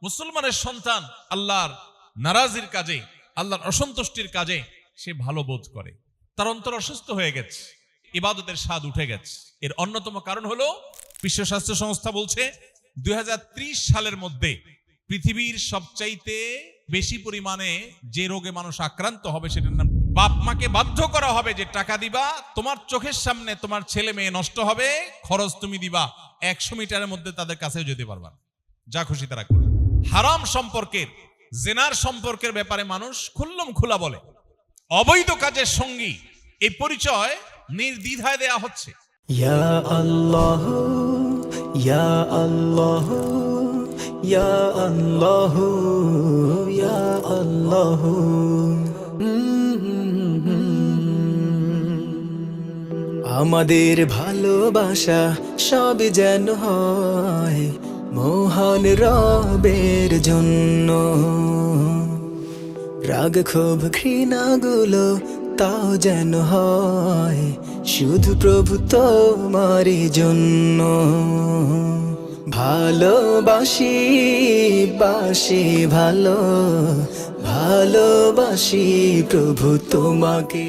মুসলমানের সন্তান আল্লাহর নারাজির কাজে, আল্লাহর অসন্তুষ্টির কাজে সে ভালো বোধ করে, তার অন্তর অসুস্থ হয়ে গেছে, ইবাদতের স্বাদ উঠে গেছে। এর অন্যতম কারণ হলো বিশ্ব স্বাস্থ্য সংস্থা বলছে 2030 সালের মধ্যে পৃথিবীর সবচাইতে বেশি পরিমাণে যে রোগে মানুষ আক্রান্ত হবে সেটার নাম বাপ মাকে বাধ্য করা হবে যে টাকা দিবা, তোমার চোখের সামনে তোমার ছেলে মেয়ে নষ্ট হবে, খরচ তুমি দিবা, 100 মিটারের মধ্যে তাদের কাছেও যেতে পারবা না, যা খুশি তারা করবে। হারাম সম্পর্কের, জেনার সম্পর্কের ব্যাপারে মানুষ খুল্লম খোলা বলে। অবৈধ কাজের সঙ্গী এই পরিচয় নির্দ্বিধায় দেয়া হচ্ছে। ইয়া আল্লাহ ইয়া আল্লাহ ইয়া আল্লাহ ইয়া আল্লাহ। আমাদের ভালোবাসা সব যেন হয় মহান রবের জন্য, রাগ ক্ষোভ ঘৃণাগুলো তাও যেন হয় শুধু প্রভু তোমারই জন্য। ভালোবাসি বাসি ভালো, ভালোবাসি প্রভু তোমাকে।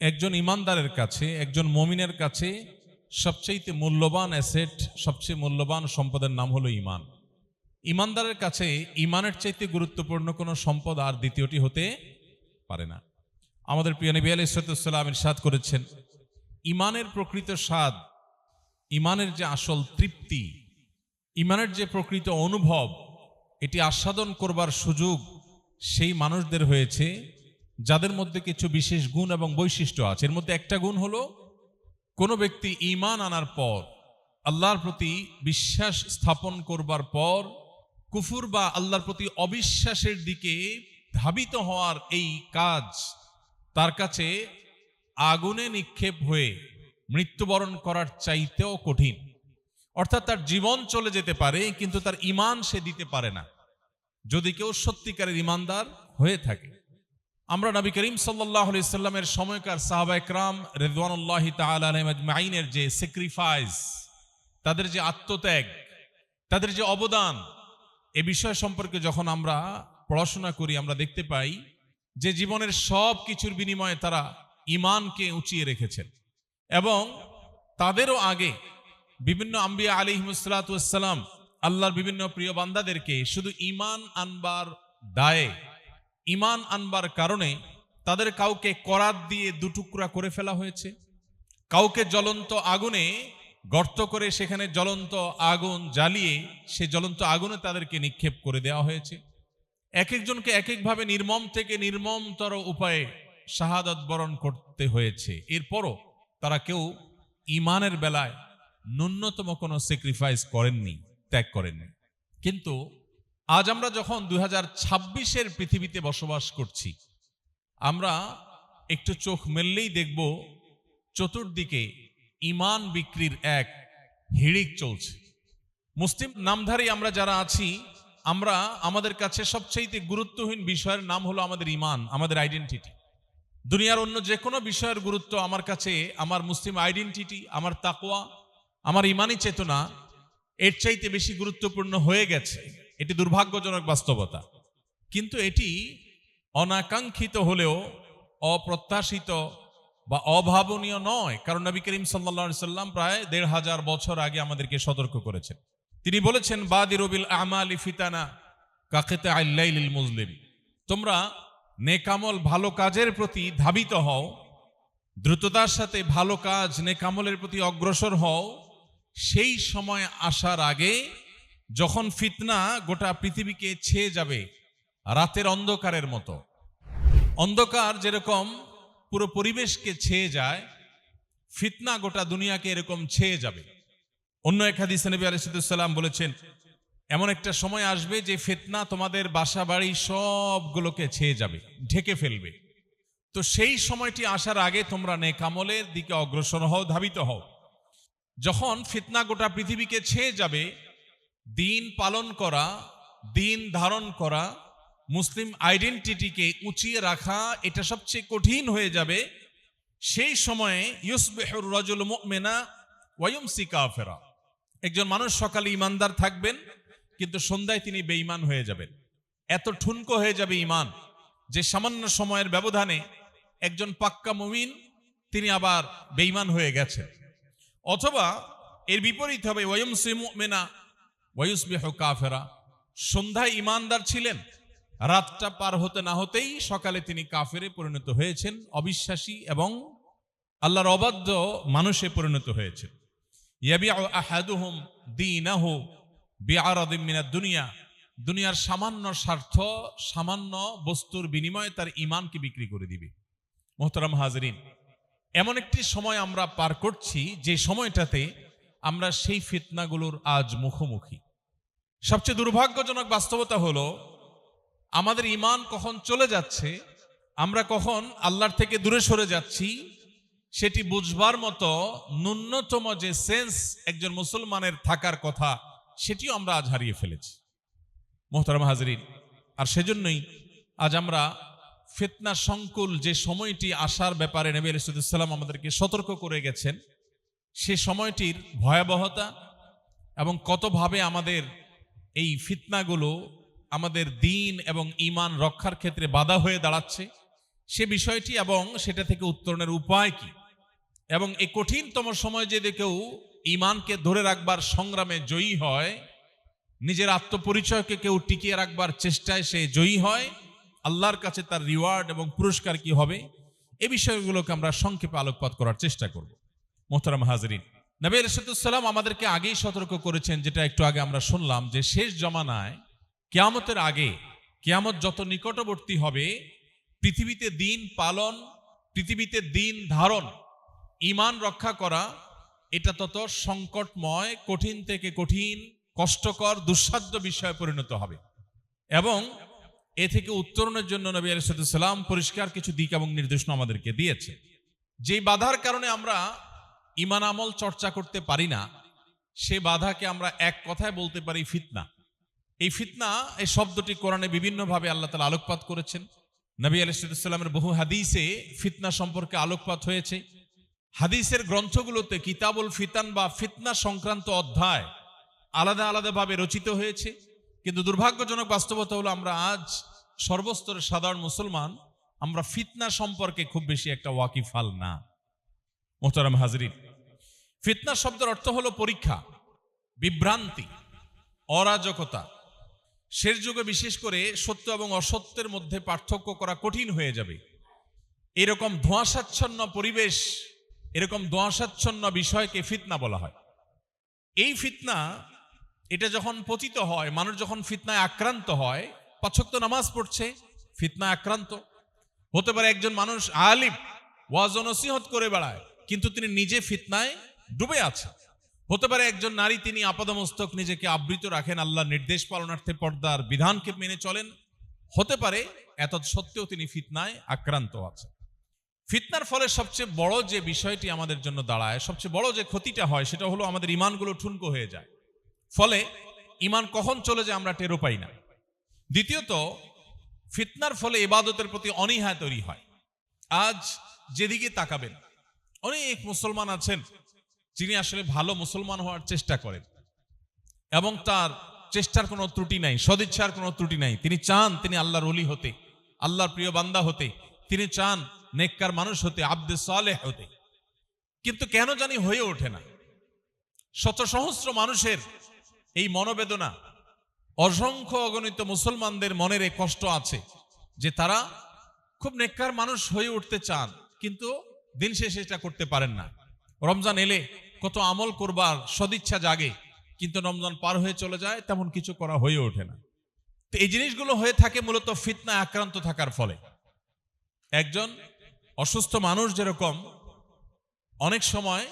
একজন ইমানদারের কাছে, একজন মুমিনের কাছে সবচেয়ে মূল্যবান অ্যাসেট, সবচেয়ে মূল্যবান সম্পদের নাম হলো ঈমান। ইমানদারের কাছে ঈমানের চাইতে গুরুত্বপূর্ণ কোনো সম্পদ আর দ্বিতীয়টি হতে পারে না। আমাদের প্রিয় নবী আলাইহিস সালাম ইরশাদ করেছেন, ঈমানের প্রকৃত স্বাদ, ঈমানের যে আসল তৃপ্তি, ঈমানের যে প্রকৃত অনুভব, এটি আস্বাদন করবার সুযোগ সেই মানুষদের হয়েছে যাদের মধ্যে কিছু বিশেষ গুণ এবং বৈশিষ্ট্য আছে। এর মধ্যে একটা গুণ হলো, কোনো ব্যক্তি ঈমান আনার পর, আল্লাহর প্রতি বিশ্বাস স্থাপন করবার পর কুফর বা আল্লাহর প্রতি অবিশ্বাসের দিকে ধাবিত হওয়ার এই কাজ তার কাছে আগুনে নিক্ষেপ হয়ে মৃত্যুবরণ করার চাইতেও কঠিন। অর্থাৎ তার জীবন চলে যেতে পারে কিন্তু তার ঈমান সে দিতে পারে না, যদি কেউ সত্যিকারের ঈমানদার হয়ে থাকে। আমরা নবী করিম সাল্লাল্লাহু আলাইহি সাল্লামের সময়কার সাহাবায়ে কেরাম রিদওয়ানুল্লাহি তাআলা আলাইহিম আজমাইনের যে স্যাক্রিফাইস, তাদের যে আত্মত্যাগ, তাদের যে অবদান, এ বিষয় সম্পর্কে যখন আমরা পড়াশোনা করি আমরা দেখতে পাই যে জীবনের সব কিছুর বিনিময়ে তারা ঈমানকে উঁচিয়ে রেখেছেন। এবং তাদেরও আগে বিভিন্ন আম্বিয়া আলাইহিমুস সালাতু ওয়াস সালাম আল্লাহর বিভিন্ন প্রিয় বান্দাদেরকে শুধু ঈমান আনবার দায়ে, ঈমান আনবার কারণে তাদের কাউকে করাত দিয়ে দুটুকরা করে ফেলা হয়েছে, কাউকে জ্বলন্ত আগুনে গর্ত করে সেখানে জ্বলন্ত আগুন জ্বালিয়ে সে জ্বলন্ত আগুনে তাদেরকে নিক্ষেপ করে দেওয়া হয়েছে। এক একজনকে এক একভাবে নির্মম থেকে নির্মমতর উপায়ে শাহাদাত বরণ করতে হয়েছে। এরপরও তারা কেউ ঈমানের বেলায় ন্যূনতম কোনো স্যাক্রিফাইস করেননি, ত্যাগ করেননি। কিন্তু আজ আমরা যখন 2026-এর পৃথিবীতে বসবাস করছি, আমরা একটু চোখ মেললেই দেখব চতুর্দিকে ঈমান বিক্রির এক হিড়িক চলছে। মুসলিম নামধারী আমরা যারা আছি, আমরা আমাদের কাছে সবচেয়ে গুরুত্বহীন বিষয়ের নাম হলো আমাদের ঈমান, আমাদের আইডেন্টিটি। দুনিয়ার অন্য যে কোনো বিষয়ের গুরুত্ব আমার কাছে আমার মুসলিম আইডেন্টিটি, আমার তাকওয়া, আমার ঈমানি চেতনা এর চাইতে বেশি গুরুত্বপূর্ণ হয়ে গেছে। এটি দুর্ভাগ্যজনক বাস্তবতা, কিন্তু এটি অনাকাঙ্ক্ষিত হলেও অপ্রত্যাশিত বা অভাবনীয় নয়। কারণ নবী করিম সাল্লাল্লাহু আলাইহি সাল্লাম প্রায় ১৫০০ বছর আগে আমাদেরকে সতর্ক করেছেন। তিনি বলেছেন, বাদিরু বিল আমালি ফিতানা কাকিতাইল লাইলিল মুজলিম, তোমরা নেকামল ভালো কাজের প্রতি ধাবিত হও, দ্রুততার সাথে ভালো কাজ নেকামলের প্রতি অগ্রসর হও সেই সময় আসার আগে যখন ফিতনা গোটা পৃথিবীকে ছেয়ে যাবে রাতের অন্ধকারের মতো। অন্ধকার যেরকম পুরো পরিবেশকে ছেয়ে যায়, ফিতনা গোটা দুনিয়াকে এরকম ছেয়ে যাবে। অন্য এক হাদিসে নবী আলাইহিস সালাম বলেছেন, এমন একটা সময় আসবে যে ফিতনা তোমাদের বাসা বাড়ি সবগুলোকে ছেয়ে যাবে, ঢেকে ফেলবে। তো সেই সময়টি আসার আগে তোমরা নেকামলের দিকে অগ্রসর হও, ধাবিত হও। যখন ফিতনা গোটা পৃথিবীকে ছেয়ে যাবে, দিন পালন করা, দিন ধারণ করা, মুসলিম আইডেন্টিটিকে উঁচিয়ে রাখা এটা সবচেয়ে কঠিন হয়ে যাবে। সেই সময়ে ইউসবিহুর রাজুল মুমিনা ওয়া ইউমসি কাফিরা, একজন মানুষ সকালে ঈমানদার থাকবেন কিন্তু সন্ধ্যায় তিনি বেঈমান হয়ে যাবেন। এত ঠুনকো হয়ে যাবে ইমান যে সামান্য সময়ের ব্যবধানে একজন পাক্কা মুমিন তিনি আবার বেঈমান হয়ে গেছেন। অথবা এর বিপরীত হবে ওয়ায়ুমসি মুমিনা ওয়ায়ুসবিহু কাফেরা, সন্ধ্যায় ইমানদার ছিলেন, রাতটা পার হতে না হতেই সকালে তিনি কাফেরে পরিণত হয়েছেন, অবিশ্বাসী এবং আল্লাহর অবাধ্য মানুষে পরিণত হয়েছেন। ইয়াবিউ আহাদুহুম দীনাহু বিআরাদিন মিনাদ দুনিয়া, দুনিয়ার সামান্য স্বার্থ, সামান্য বস্তুর বিনিময়ে তার ঈমানকে বিক্রি করে দিবে। মুহতারাম হাজরিন, এমন একটি সময় আমরা পার করছি যে সময়টাতে আমরা সেই ফিতনাগুলোর আজ মুখোমুখি। সবচেয়ে দুর্ভাগ্যজনক বাস্তবতা হলো আমাদের ঈমান কখন চলে যাচ্ছে, আমরা কখন আল্লাহর থেকে দূরে সরে যাচ্ছি, সেটি বুঝবার মতো ন্যূনতম যে সেন্স একজন মুসলমানের থাকার কথা সেটিও আমরা আজ হারিয়ে ফেলেছি। মুহতারাম হাজরিন, আর সেজন্যই আজ আমরা ফিতনা সংকুল যে সময়টি আসার ব্যাপারে নবী আলাইহিস সালাম আমাদেরকে সতর্ক করে গেছেন, সে সময়টির ভয়াবহতা এবং কতভাবে আমাদের এই ফিতনাগুলো আমাদের দ্বীন এবং ঈমান রক্ষার ক্ষেত্রে বাধা হয়ে দাঁড়াচ্ছে সে বিষয়টি এবং সেটা থেকে উত্তরণের উপায় কি, এবং এই কঠিনতম সময় যদি কেউ ঈমানকে ধরে রাখবার সংগ্রামে জয়ী হয়, নিজের আত্মপরিচয়কে কেউ টিকিয়ে রাখবার চেষ্টায় সে জয়ী হয়, আল্লাহর কাছে তার রিওয়ার্ড এবং পুরস্কার কি হবে, এই বিষয়গুলোকে আমরা সংক্ষেপে আলোকপাত করার চেষ্টা করব। মুহতারাম হাজরিন, নবী আলাইহিস সালাম আমাদেরকে আগেই সতর্ক করেছেন, যেটা একটু আগে আমরা শুনলাম, যে শেষ জমানায় কিয়ামতের আগে, কিয়ামত যত নিকটবর্তী হবে, পৃথিবীতে দিন পালন, পৃথিবীতে দিন ধারণ, ঈমান রক্ষা করা এটা তত সংকটময়, কঠিন থেকে কঠিন, কষ্টকর, দুঃসাধ্য বিষয়ে পরিণত হবে। এবং এ থেকে উত্তরণের জন্য নবী আলাইহিস সালাম পরিষ্কার কিছু দিক এবং নির্দেশনা আমাদেরকে দিয়েছে। যেই বাধার কারণে আমরা ঈমান আমল চর্চা করতে পারি না, সে বাধাকে আমরা এক কথায় বলতে পারি ফিতনা। এই ফিতনা, এই শব্দটি কোরআনে বিভিন্নভাবে আল্লাহ তাআলা আলোকপাত করেছেন। নবী আলাইহিস সালামের বহু হাদিসে ফিতনা সম্পর্কে আলোকপাত হয়েছে। হাদিসের গ্রন্থগুলোতে কিতাবুল ফিতান বা ফিতনা সংক্রান্ত অধ্যায় আলাদা আলাদাভাবে রচিত হয়েছে। কিন্তু দুর্ভাগ্যজনক বাস্তবতা হলো আমরা আজ সর্বস্তরের সাধারণ মুসলমান আমরা ফিতনা সম্পর্কে খুব বেশি একটা ওয়াকিফাল না। মুহতারাম হাজরিন, ফিতনা শব্দের অর্থ হলো পরীক্ষা, বিভ্রান্তি, অরাজকতা। শেষ যুগে বিশেষ করে সত্য এবং অসত্যের মধ্যে পার্থক্য করা কঠিন হয়ে যাবে। এরকম ধোঁয়াশাচ্ছন্ন পরিবেশ, এরকম ধোঁয়াশাচ্ছন্ন বিষয়কে ফিতনা বলা হয়। এই ফিতনা, এটা যখন পতিত হয়, মানুষ যখন ফিতনায় আক্রান্ত হয়, ৫ ওয়াক্ত নামাজ পড়ছে, ফিতনায় আক্রান্ত হতে পারে। একজন মানুষ আলিম, ওয়াজ ও নসিহত করে বেড়ায়, কিন্তু তিনি নিজে ফিতনায় ডুবে আছে। হতে পারে একজন নারী, তিনি আপাদমস্তক নিজেকে আবৃত রাখেন, আল্লাহ নির্দেশ পালনার্থে পর্দার বিধানকে মেনে চলেন। হতে পারে এত সত্ত্বেও তিনি ফিতনায় আক্রান্ত আছে। ফিতনার ফলে সবচেয়ে বড় যে বিষয়টি আমাদের জন্য দাঁড়ায়, সবচেয়ে বড় যে ক্ষতিটা হয়, সেটা হলো আমাদের ঈমানগুলো ঠুনকো হয়ে যায়। ফলে ঈমান কখন চলে যায় আমরা টেরও পাই না। দ্বিতীয়ত, ফিতনার ফলে ইবাদতের প্রতি অনীহা তৈরি হয়। আজ যেদিকে তাকাবেন, অনেক মুসলমান আছেন যিনি আসলে ভালো মুসলমান হওয়ার চেষ্টা করেন এবং তার চেষ্টার কোনো ত্রুটি নাই, সদিচ্ছার কোনো ত্রুটি নাই। তিনি চান তিনি আল্লাহর ওলি হতে, আল্লাহর প্রিয় বান্দা হতে, তিনি চান নেককার মানুষ হতে, আব্দে সালেহ হতে, কিন্তু কেন জানি হয়ে ওঠে না। শত সহস্র মানুষের এই মনোবেদনা, অসংখ্য অগণিত মুসলমানদের মনের এই কষ্ট আছে যে তারা খুব নেককার মানুষ হয়ে উঠতে চান, কিন্তু দিন শেষে এটা করতে পারেন না। রমজান এলে কত আমল করবার সদিচ্ছা জাগে, কিন্তু রমজান পার হয়ে চলে যায়, তেমন কিছু করা হয়ে ওঠে না। তো এই জিনিসগুলো হয়ে থাকে মূলত ফিতনায় আক্রান্ত থাকার ফলে। একজন অসুস্থ মানুষ যেরকম অনেক সময়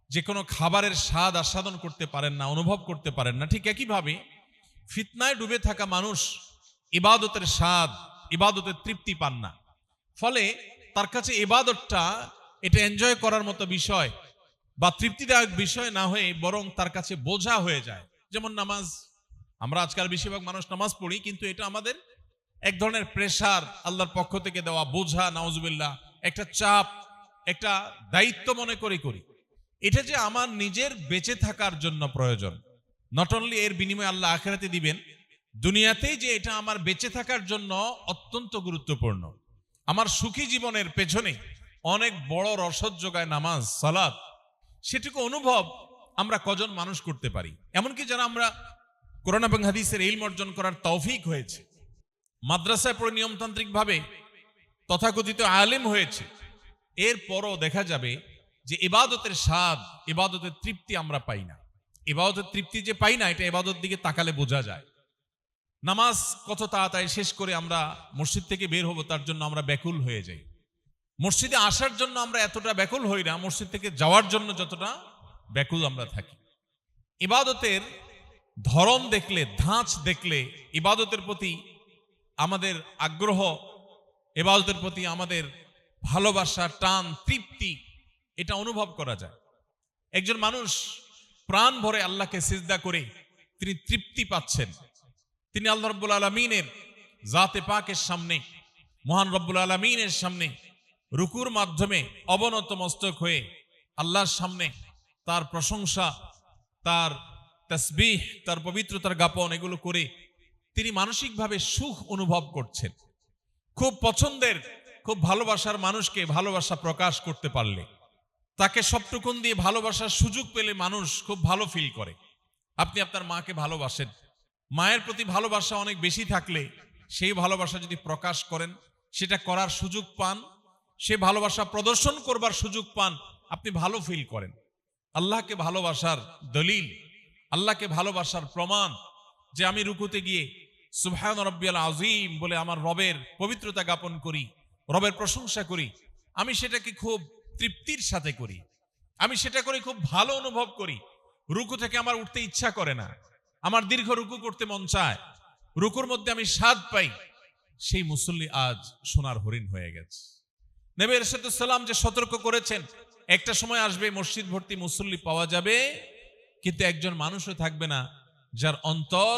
যে কোনো খাবারের স্বাদ আস্বাদন করতে পারেন না, অনুভব করতে পারেন না, ঠিক একইভাবে ফিতনায় ডুবে থাকা মানুষ ইবাদতের স্বাদ, ইবাদতের তৃপ্তি পান না। ফলে তার কাছে ইবাদতটা এটা এনজয় করার মতো বিষয় বা তৃপ্তিদায়ক বিষয় না হয়ে বরং তার কাছে বোঝা হয়ে যায়। যেমন নামাজ, আমরা আজকাল বেশিরভাগ মানুষ নামাজ পড়ি, কিন্তু এটা আমাদের এক ধরনের প্রেসার, আল্লাহর পক্ষ থেকে দেওয়া বোঝা, নাউজুবিল্লাহ, একটা চাপ, একটা দায়িত্ব মনে করি। এটা যে আমার নিজের বেঁচে থাকার জন্য প্রয়োজন, নট অনলি এর বিনিময়ে আল্লাহ আখিরাতে দিবেন, দুনিয়াতেই যে এটা আমার বেঁচে থাকার জন্য অত্যন্ত গুরুত্বপূর্ণ। আমার সুখী জীবনের পেছনে অনেক বড় রসদ যোগায় নামাজ, সালাত। সেটুকু অনুভব আমরা কজন মানুষ করতে পারি? এমনকি যারা আমরা কোরআন এবং হাদিসের ইলম অর্জন করার তৌফিক হয়েছে, মাদ্রাসায় পড়ে নিয়মতান্ত্রিক ভাবে তথাকথিত আলেম হয়েছে, এরপরও দেখা যাবে যে ইবাদতের স্বাদ, ইবাদতের তৃপ্তি আমরা পাই না। ইবাদতের তৃপ্তি যে পাই না, এটা ইবাদত দিকে তাকালে বোঝা যায়। নামাজ কত তাড়াতাড়ি শেষ করে আমরা মসজিদ থেকে বের হব, তার জন্য আমরা ব্যাকুল হয়ে যাই। মসজিদে আসার জন্য আমরা এতটা ব্যাকুল হই না, মসজিদ থেকে যাওয়ার জন্য যতটা ব্যাকুল আমরা থাকি। ইবাদতের ধরন দেখলে, ধাঁচ দেখলে, ইবাদতের প্রতি আমাদের আগ্রহ, ইবাদতের প্রতি আমাদের ভালোবাসা, টান, তৃপ্তি, এটা অনুভব করা যায়। একজন মানুষ প্রাণ ভরে আল্লাহকে সিজদা করে তিনি তৃপ্তি পাচ্ছেন। তিনি আল্লাহ রাব্বুল আলামিনের জাতে পাকের সামনে, মহান রব্বুল আলামিনের সামনে রুকুর মাধ্যমে অবনত মস্তক হয়ে আল্লাহর সামনে তার প্রশংসা, তার তাসবিহ, তার পবিত্রতার জ্ঞাপন এগুলো করে তিনি মানসিকভাবে সুখ অনুভব করছেন। খুব পছন্দের, খুব ভালোবাসার মানুষকে ভালোবাসা প্রকাশ করতে পারলে, তাকে সবটুকুন দিয়ে ভালোবাসার সুযোগ পেলে মানুষ খুব ভালো ফিল করে। আপনি আপনার মাকে ভালোবাসেন, মায়ের প্রতি ভালোবাসা অনেক বেশি থাকলে সেই ভালোবাসা যদি প্রকাশ করেন, সেটা করার সুযোগ পান, সে ভালোবাসা প্রদর্শন করবার সুযোগ পান, আপনি ভালো ফিল করেন। আল্লাহকে ভালোবাসার দলিল, আল্লাহকে ভালোবাসার প্রমাণ যে আমি রুকুতে গিয়ে সুবহান রাব্বিয়াল আযীম বলে আমার রবের পবিত্রতা জ্ঞাপন করি, রবের প্রশংসা করি, আমি সেটাকে খুব তৃপ্তির সাথে করি, আমি সেটা করে খুব ভালো অনুভব করি। রুকু থেকে আমার উঠতে ইচ্ছা করে না, আমার দীর্ঘ রুকু করতে মন চায়, রুকুর মধ্যে আমি স্বাদ পাই। সেই মুসল্লি আজ সোনার হরিণ হয়ে গেছে। নবী ইরশাদুস সালাম যে সতর্ক করেছেন, একটা সময় আসবে মসজিদ ভর্তি মুসল্লি পাওয়া যাবে, কিন্তু একজন মানুষও থাকবে না যার অন্তর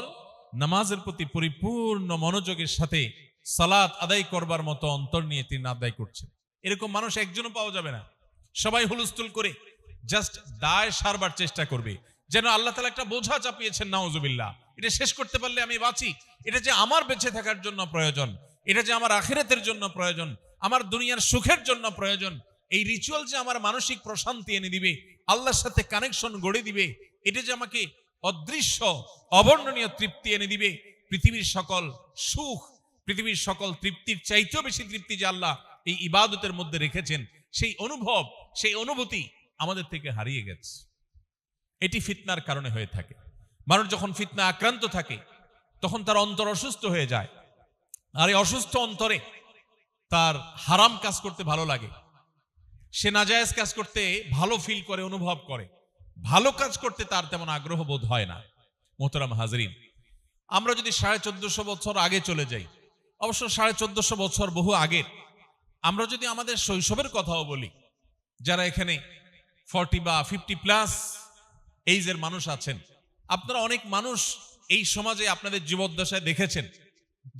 নামাজের প্রতি পরিপূর্ণ মনোযোগের সাথে সালাত আদায় করবার মতো অন্তর নিয়ে তিনি আদায় করছেন। এরকম মানুষ একজনও পাওয়া যাবে না। সবাই হুলস্থুল করে জাস্ট দায় সারবার চেষ্টা করবে, যেন আল্লাহ তাআলা একটা বোঝা চাপিয়েছেন, নাউজুবিল্লাহ, এটা শেষ করতে পারলে আমি বাঁচি, এটা যে আমার বেঁচে থাকার জন্য প্রয়োজন, এটা যে আমার আখিরাতের জন্য প্রয়োজন, আমার দুনিয়ার সুখের জন্য প্রয়োজন, এই রিচুয়াল যে আমার মানসিক প্রশান্তি এনে দিবে, আল্লাহর সাথে কানেকশন গড়ে দিবে, এটা যে আমাকে অদৃশ্য অবর্ণনীয় তৃপ্তি এনে দিবে, পৃথিবীর সকল সুখ, পৃথিবীর সকল তৃপ্তির চাইতেও বেশি তৃপ্তি যে আল্লাহ এই ইবাদতের মধ্যে রেখেছেন, সেই অনুভব, সেই অনুভূতি আমাদের থেকে হারিয়ে গেছে। এটি ফিতনার কারণে হয়ে থাকে। মানুষ যখন ফিতনা আক্রান্ত থাকে তখন তার অন্তর অসুস্থ হয়ে যায়, আর এই অসুস্থ অন্তরে তার হারাম কাজ করতে ভালো লাগে, সে নাজায়েজ কাজ করতে ভালো ফিল করে, অনুভব করে, ভালো কাজ করতে তার তেমন আগ্রহ বোধ হয় না। মোহতারাম হাজরিন, আমরা যদি 1450 বছর আগে চলে যাই, অবশ্য 1450 বছর বহু আগের, আমরা যদি আমাদের শৈশবের কথাও বলি, যারা এখানে 40 বা 50+ এইজের মানুষ আছেন, আপনারা অনেক মানুষ এই সমাজে আপনাদের জীবদ্দশায় দেখেছেন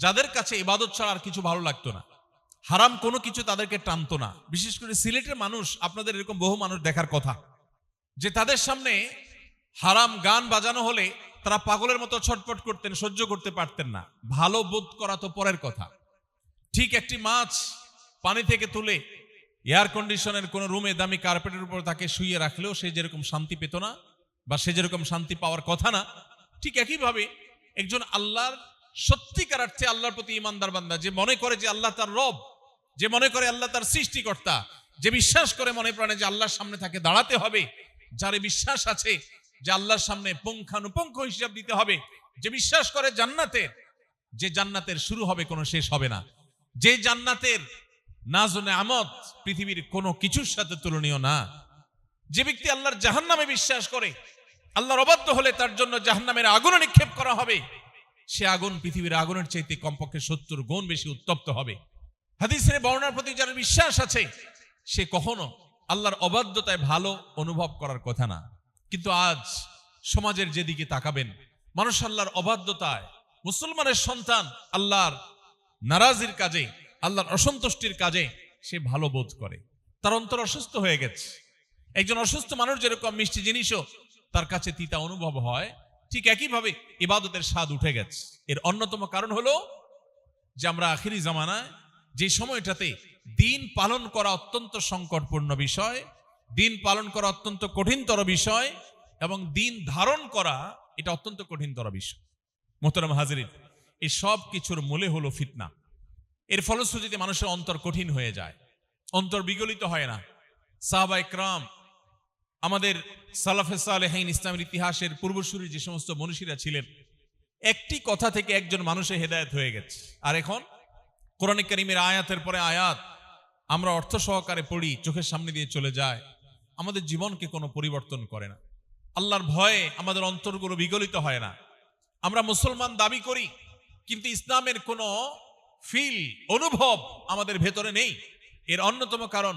যাদের কাছে ইবাদত ছাড়া আর কিছু ভালো লাগতো না, হারাম কোনো কিছু তাদেরকে টানতো না। বিশেষ করে সিলেটের মানুষ, আপনাদের এরকম বহু মানুষ দেখার কথা, যে তাদের সামনে হারাম গান বাজানো হলে তারা পাগলের মতো ছটফট করতেন, সহ্য করতে পারতেন না। ভালো বোধ করা তো পরের কথা, ঠিক একটি মাছ পানি থেকে তুলে এয়ার কন্ডিশনের কোন রুমে দামি কার্পেটের উপর তাকে শুইয়ে রাখলেও সে যেরকম শান্তি পেত না, বা সে যেরকম শান্তি পাওয়ার কথা না, ঠিক একইভাবে একজন আল্লাহর সত্যিকার অর্থে আল্লাহর প্রতি ইমানদার বান্দা, যে মনে করে যে আল্লাহ তার রব, যে মনে করে আল্লাহ তার সৃষ্টিকর্তা, যে বিশ্বাস করে মনে প্রাণে যে আল্লাহর সামনে তাকে দাঁড়াতে হবে, যার বিশ্বাস আছে যে আল্লাহর সামনে পুঙ্খানুপুঙ্খ হিসাব দিতে হবে, যে বিশ্বাস করে জান্নাতের, যে জান্নাতের শুরু হবে কোনো শেষ হবে না, যে জান্নাতের নাজ ও নেয়ামত পৃথিবীর কোনো কিছুর সাথে তুলনীয় না, যে ব্যক্তি আল্লাহর জাহান্নামে বিশ্বাস করে, আল্লাহর অবাধ্য হলে তার জন্য জাহান্নামের আগুন নিক্ষেপ করা হবে, সে আগুন পৃথিবীর আগুনের চাইতে কমপক্ষে 70 গুণ বেশি উত্তপ্ত হবে। হাদিসের বর্ণনার প্রতি যার বিশ্বাস আছে, সে কখনো আল্লাহর অবাধ্যতায় ভালো অনুভব করার কথা না। কিন্তু আজ সমাজের যেদিকে তাকাবেন, মানুষ আল্লাহর অবাধ্যতায়, মুসলমানের সন্তান আল্লাহর নারাজির কাজে, আল্লাহর অসন্তুষ্টির কাজে সে ভালো বোধ করে, তার অন্তর অসুস্থ হয়ে গেছে। একজন অসুস্থ মানুষ যেরকম মিষ্টি জিনিসও তার কাছে তিতা অনুভব হয়, ঠিক একইভাবে ইবাদতের স্বাদ উঠে গেছে। এর অন্যতম কারণ হলো যে আমরা আখিরি জামানায় যে সময়টাতে দিন পালন করা অত্যন্ত সংকটপূর্ণ বিষয়, দিন পালন করা অত্যন্ত কঠিনতর বিষয়, এবং দিন ধারণ করা এটা অত্যন্ত কঠিনতর বিষয়। মোহতারাম হাজিরিন, এই সব কিছুর মূলে হলো ফিতনা। এর ফলশ্রুতিতে মানুষের অন্তর কঠিন হয়ে যায়, অন্তর বিগলিত হয় না। সাহাবা ইকরাম, আমাদের সালাফে সালেহিন, ইসলামের ইতিহাসের পূর্বসূরি যে সমস্ত মনীষীরা ছিলেন, একটি কথা থেকে একজন মানুষের হেদায়েত হয়ে গেছে। আর এখন কোরআনে কারীমের আয়াতের পরে আয়াত আমরা অর্থ সহকারে পড়ি, চোখের সামনে দিয়ে চলে যায়, আমাদের জীবনকে কোনো পরিবর্তন করে না। আল্লাহর ভয়ে আমাদের অন্তরগুলো বিগলিত হয় না। আমরা মুসলমান দাবি করি, কিন্তু ইসলামের কোনো ফিল, অনুভব আমাদের ভেতরে নেই। এর অন্যতম কারণ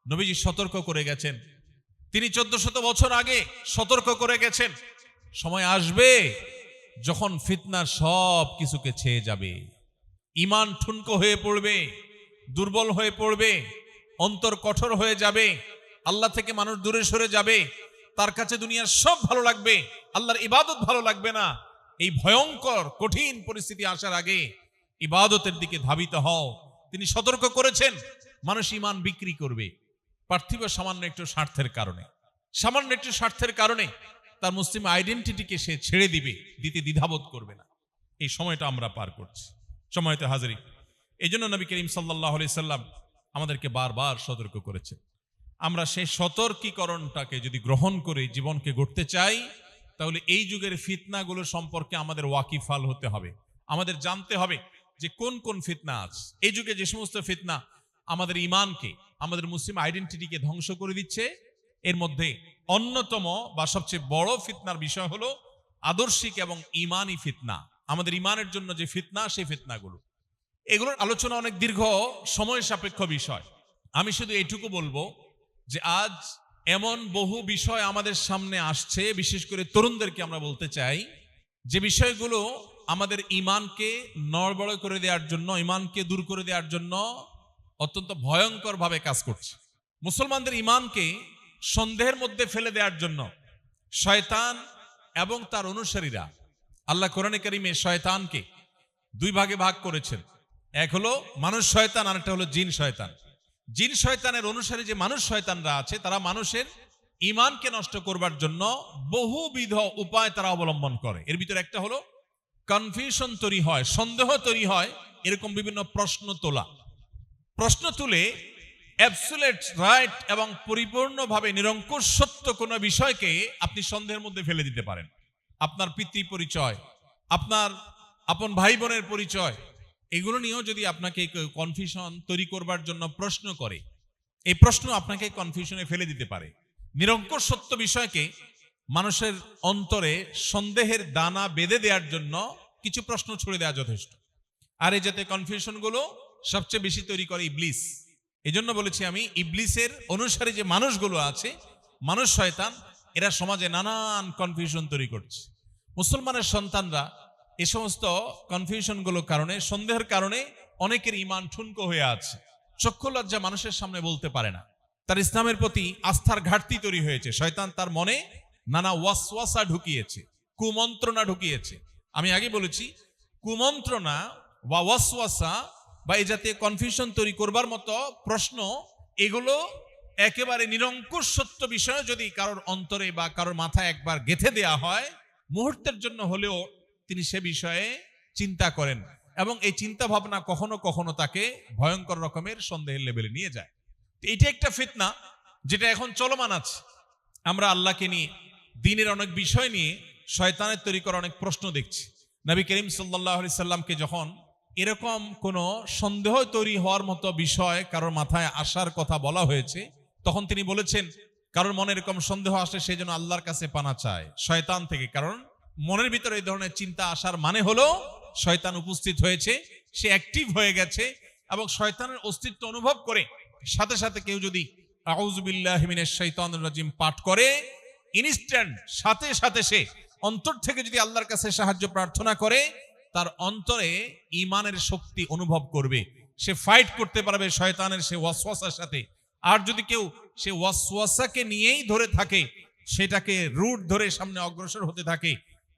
নবীজি সতর্ক করে গেছেন। তিনি 1400 বছর আগে সতর্ক করে গেছেন, সময় আসবে যখন ফিতনা সব কিছুকে ছেয়ে যাবে, ঈমান ঠুনকো হয়ে পড়বে, দুর্বল হয়ে পড়বে, অন্তর কঠোর হয়ে যাবে, আল্লাহ থেকে মানুষ দূরে সরে যাবে, তার কাছে দুনিয়ার সব ভালো লাগবে, আল্লাহর ইবাদত ভালো লাগবে না। এই ভয়ঙ্কর কঠিন পরিস্থিতি আসার আগে ইবাদতের দিকে ধাবিত হও। তিনি সতর্ক করেছেন, মানুষ ঈমান বিক্রি করবে পার্থিব সামান্য একটু স্বার্থের কারণে, সামান্য একটু স্বার্থের কারণে তার মুসলিম আইডেন্টিটিকে সে ছেড়ে দিতে দ্বিধাবোধ করবে না। এই সময়টা আমরা পার করছি। সময়তে হাজিরি, এই জন্য নবী করিম সাল্লাল্লাহু আলাইহি সাল্লাম আমাদেরকে বারবার সতর্ক করেছেন। আমরা সেই সতর্কীকরণটাকে যদি গ্রহণ করে জীবনকে গড়তে চাই, তাহলে এই যুগের ফিতনাগুলো সম্পর্কে আমাদের ওয়াকিফাল হতে হবে। আমাদের জানতে হবে যে কোন কোন ফিতনা আছে। এই যুগে যে সমস্ত ফিতনা আমাদের ঈমানকে, আমাদের মুসলিম আইডেন্টিটিকে ধ্বংস করে দিচ্ছে, এর মধ্যে অন্যতম বা সবচেয়ে বড় ফিতনার বিষয় হলো আদর্শিক এবং ঈমানি ফিতনা। আমাদের ঈমানের জন্য যে ফিতনা, সেই ফিতনাগুলো, এগুলোর আলোচনা অনেক দীর্ঘ সময় সাপেক্ষ বিষয়। আমি শুধু এইটুকু বলবো যে আজ এমন বহু বিষয় আমাদের সামনে আসছে, বিশেষ করে তরুণদেরকে আমরা বলতে চাই, যে বিষয়গুলো আমাদের ঈমানকে নড়বড় করে দেওয়ার জন্য, ঈমানকে দূর করে দেওয়ার জন্য অত্যন্ত ভয়ঙ্কর ভাবে কাজ করছে। মুসলমানদের ঈমানকে সন্দেহের মধ্যে ফেলে দেওয়ার জন্য শয়তান এবং তার অনুসারীরা, আল্লাহ কোরআনে কারীমে শয়তানকে দুই ভাগে ভাগ করেছেন। এক হলো মানুষ শয়তান, আর একটা হলো জিন শয়তান। জিন শয়তানের অনুসারী যে মানুষ শয়তানরা আছে, তারা মানুষের ঈমানকে নষ্ট করবার জন্য বহুবিধ উপায় তারা অবলম্বন করে। এর ভিতরে একটা হলো কনফিউশন তৈরি হয়, সন্দেহ তৈরি হয়, এরকম বিভিন্ন প্রশ্ন তোলা। প্রশ্ন তুলে অ্যাবসোলিউট রাইট এবং পরিপূর্ণভাবে নিরঙ্কুশ সত্য কোনো বিষয়কে আপনি সন্দেহের মধ্যে ফেলে দিতে পারেন। আপনার পিতৃ পরিচয়, আপনার আপন ভাই বোনের পরিচয়, এগুলো নিয়েও যদি আপনাকে কনফিউশন তৈরি করবার জন্য প্রশ্ন করে, এই প্রশ্ন আপনাকে কনফিউশনে ফেলে দিতে পারে। নিরঙ্কুশ সত্য বিষয়কে মানুষের অন্তরে সন্দেহের দানা বেঁধে দেওয়ার জন্য কিছু প্রশ্ন ছুড়ে দেওয়া যথেষ্ট। আর এই যাতে কনফিউশনগুলো সবচেয়ে বেশি তৈরি করে ইবলিস। এই জন্য বলেছি আমি, ইবলিসের অনুসারী যে মানুষগুলো আছে, মানুষ শয়তান, এরা সমাজে নানান কনফিউশন তৈরি করছে। মুসলমানের সন্তানরা এই সমস্ত কনফিউশনগুলোর কারণে, সন্দেহের কারণে অনেকের ঈমান ঠুনকো হয়ে আছে। চক্ষু লজ্জা মানুষের সামনে বলতে পারে না। তার ইসলামের প্রতি আস্থার ঘাটতি তৈরি হয়েছে। শয়তান তার মনে নানা ওয়াসওয়াসা ঢুকিয়েছে, কুমন্ত্রণা ঢুকিয়েছে। আমি আগে বলেছি, কুমন্ত্রণা বা ওয়াসওয়াসা বা এই জাতীয় কনফিউশন তৈরি করবার মতো প্রশ্ন, এগুলো একেবারে নিরঙ্কুশ সত্য বিষয় যদি কারোর অন্তরে বা কারোর মাথায় একবার গেঁথে দেয়া হয়, মুহূর্তের জন্য হলেও তিনি সে বিষয়ে চিন্তা করেন, এবং এই চিন্তা ভাবনা কখনো কখনো তাকে ভয়ঙ্কর রকমের সন্দেহের লেভেলে নিয়ে যায়। এইটা একটা ফিতনা যেটা এখন চলমান আছে। আমরা আল্লাহকে নিয়ে, দ্বীনের অনেক বিষয় নিয়ে শয়তানের তৈরি করা অনেক প্রশ্ন দেখছি। নবী করিম সাল্লাল্লাহু আলাইহি সাল্লামকে যখন এরকম কোনো সন্দেহ তৈরি হওয়ার মতো বিষয় কারোর মাথায় আসার কথা বলা হয়েছে, তখন তিনি বলেছেন, কারোর মনে এরকম সন্দেহ আসে সেই জন্য আল্লাহর কাছে পানা চায় শয়তান থেকে। কারণ মনের ভিতরে এই ধরনের চিন্তা আসার মানে হলো শয়তান উপস্থিত হয়েছে, সে অ্যাক্টিভ হয়ে গেছে, এবং শয়তানের অস্তিত্ব অনুভব করে সাথে সাথে কেউ যদি আউযু বিল্লাহি মিনাশ শাইতানির রাজিম পাঠ করে, ইনস্ট্যান্ট সাথে সাথে সে অন্তর থেকে যদি আল্লাহর কাছে সাহায্য প্রার্থনা করে, তার অন্তরে ঈমানের শক্তি অনুভব করবে, সে ফাইট করতে পারবে শয়তানের সে ওয়াসওয়াসার সাথে। আর যদি কেউ সে ওয়াসওয়াসাকে নিয়েই ধরে থাকে, সেটাকে রুট ধরে সামনে অগ্রসর হতে থাকে,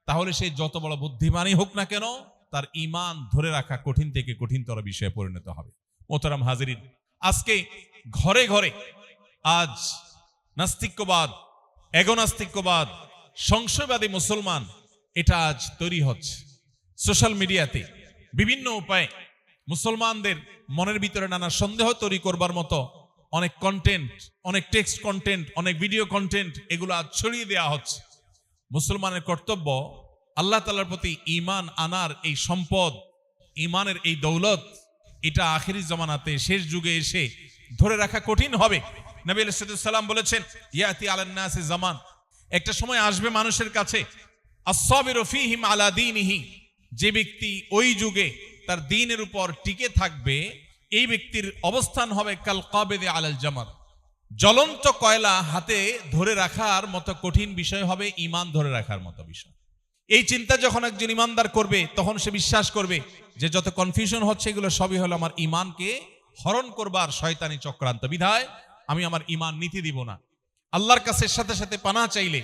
তাহলে সে যত বড় বুদ্ধিমানই হোক না কেন, তার ঈমান ধরে রাখা কঠিন থেকে কঠিনতর বিষয়ে পরিণত হবে। মোহতারাম হাজিরিন, আজকে ঘরে ঘরে আজ নাস্তিক্যবাদ, এগোনাস্তিক্যবাদ, সংশয়বাদী মুসলমান এটা আজ তৈরি হচ্ছে। সোশ্যাল মিডিয়াতে বিভিন্ন উপায়ে মুসলমানদের মনের ভিতরে নানা সন্দেহ তৈরি করবার মতো অনেক কন্টেন্ট, অনেক টেক্সট কন্টেন্ট, অনেক ভিডিও কন্টেন্ট এগুলো আজ ছড়িয়ে দেওয়া হচ্ছে। মুসলমানের কর্তব্য আল্লাহ তাআলার প্রতি ঈমান আনার এই সম্পদ, ঈমানের এই দৌলত, এটা আখিরি জামানাতে শেষ যুগে এসে ধরে রাখা কঠিন হবে। নবী আলাইহিস সালাম বলেছেন, ইয়াতি আলান নাসি জামান, একটা সময় আসবে মানুষের কাছে, আস-সাবিরু ফীহিম আলা দীনিহি, যে ব্যক্তি ওই যুগে তার দ্বীনের উপর টিকে থাকবে, এই ব্যক্তির অবস্থান হবে কাল কাবিদি আলাল জামার, জ্বলন্ত কয়লা হাতে ধরে রাখার মতো কঠিন বিষয় হবে ঈমান ধরে রাখার মতো বিষয়। এই চিন্তা যখন একজন ঈমানদার করবে, তখন সে বিশ্বাস করবে যে যত কনফিউশন হচ্ছে এগুলো সবই হলো আমার ঈমানকে হরণ করবার শয়তানি চক্রান্ত, বিধায় আমি আমার ঈমান নিতে দিব না। আল্লাহর কাছে সাথে সাথে পানাহ চাইলে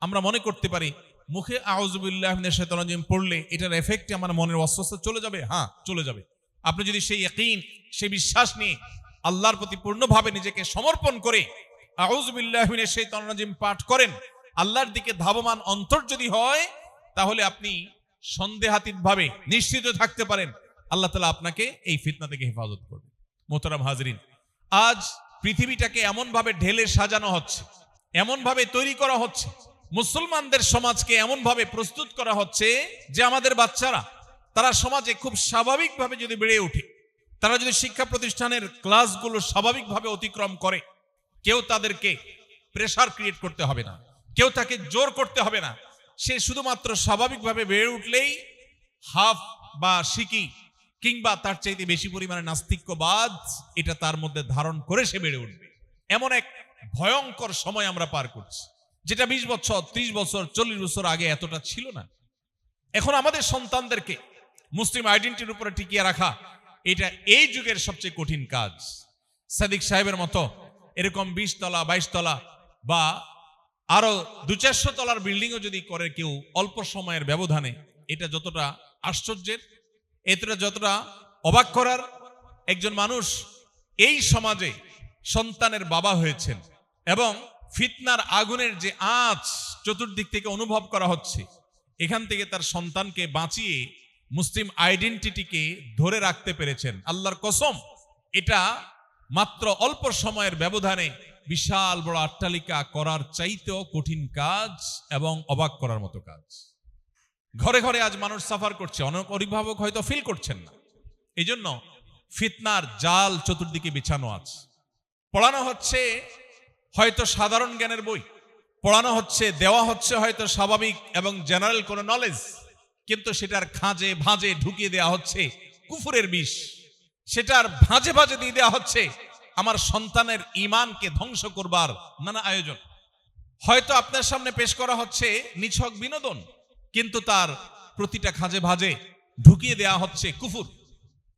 আমরা মনে করতে পারি মুখে আউযু বিল্লাহি মিনাশ শাইতানির রাজিম পড়লে এটার এফেক্টে আমার মনের অস্বস্তি চলে যাবে। হ্যাঁ, চলে যাবে। আপনি যদি সেই ইয়াকিন, সেই বিশ্বাস নিয়ে আল্লাহর প্রতি পূর্ণভাবে নিজেকে সমর্পণ করে আউযু বিল্লাহি মিনাশ শাইতানির রাজিম পাঠ করেন, আল্লাহর দিকে ধাবমান অন্তর যদি হয়, তাহলে আপনি সন্দেহাতীতভাবে নিশ্চিত থাকতে পারেন আল্লাহ তাআলা আপনাকে এই ফিতনা থেকে হেফাজত করবে। মোহতারাম হাজরিন, আজ পৃথিবীটাকে এমন ভাবে ঢেলে সাজানো হচ্ছে, এমন ভাবে তৈরি করা হচ্ছে, মুসলমানদের সমাজকে এমন ভাবে প্রস্তুত করা হচ্ছে যে আমাদের বাচ্চারা তারা সমাজে খুব স্বাভাবিকভাবে যদি বেড়ে ওঠে, তারা যদি শিক্ষা প্রতিষ্ঠানের ক্লাসগুলো স্বাভাবিকভাবে অতিক্রম করে, কেউ তাদেরকে প্রেসার ক্রিয়েট করতে হবে না, কেউ তাকে জোর করতে হবে না। সে শুধুমাত্র স্বাভাবিকভাবে বেড়ে উঠলেই হাফ বা সিকি কিংবা তার চাইতে বেশি পরিমাণে নাস্তিক্যবাদ এটা তার মধ্যে ধারণ করে সে বেড়ে উঠবে। এমন এক ভয়ঙ্কর সময় আমরা পার করছি, যেটা 20 বছর, 30 বছর, 40 বছর আগে এতটা ছিল না। এখন আমাদের সন্তানদেরকে মুসলিম আইডেন্টিটির উপরে টিকিয়ে রাখা, এটা এই যুগের সবচেয়ে কঠিন কাজ। সাদিক সাহেবের মতো এরকম 20 তলা 22 তলা বা আরো 200-400 তলার বিল্ডিংও যদি করে কেউ অল্প সময়ের ব্যবধানে, এটা যতটা আশ্চর্যের, এটা যতটা অবাক করার। একজন মানুষ এই সমাজে সন্তানের বাবা হয়েছেন এবং ফিতনার আগুনের যে আঁচ চতুর্দিক থেকে অনুভব করা হচ্ছে, এখান থেকে তার সন্তানকে বাঁচিয়ে মুসলিম আইডেন্টিটিকে ধরে রাখতে পেরেছেন। আল্লাহর কসম, এটা মাত্র অল্প সময়ের ব্যবধানে বিশাল বড় অট্টালিকা করার চাইতেও কঠিন কাজ এবং অবাক করার মতো কাজ। ঘরে ঘরে আজ মানুষ সাফার করছে, অনেক অভিভাবক হয়তো ফিল করছেন না। এই জন্য ফিতনার জাল চতুর্দিকে বিছানো আছে। পড়ানো হচ্ছে হয়তো সাধারণ জ্ঞানের বই, পড়ানো হচ্ছে, দেওয়া হচ্ছে হয়তো স্বাভাবিক এবং জেনারেল কোনো নলেজ, কিন্তু সেটার খাঁজে ভাঁজে ঢুকিয়ে দেওয়া হচ্ছে কুফরের বিষ, সেটার ভাঁজে ভাঁজে দিয়ে দেওয়া হচ্ছে আমার সন্তানের ঈমানকে ধ্বংস করবার নানা আয়োজন। হয়তো আপনার সামনে পেশ করা হচ্ছে নিছক বিনোদন, কিন্তু তার প্রতিটা খাঁজে ভাঁজে ঢুকিয়ে দেওয়া হচ্ছে কুফর,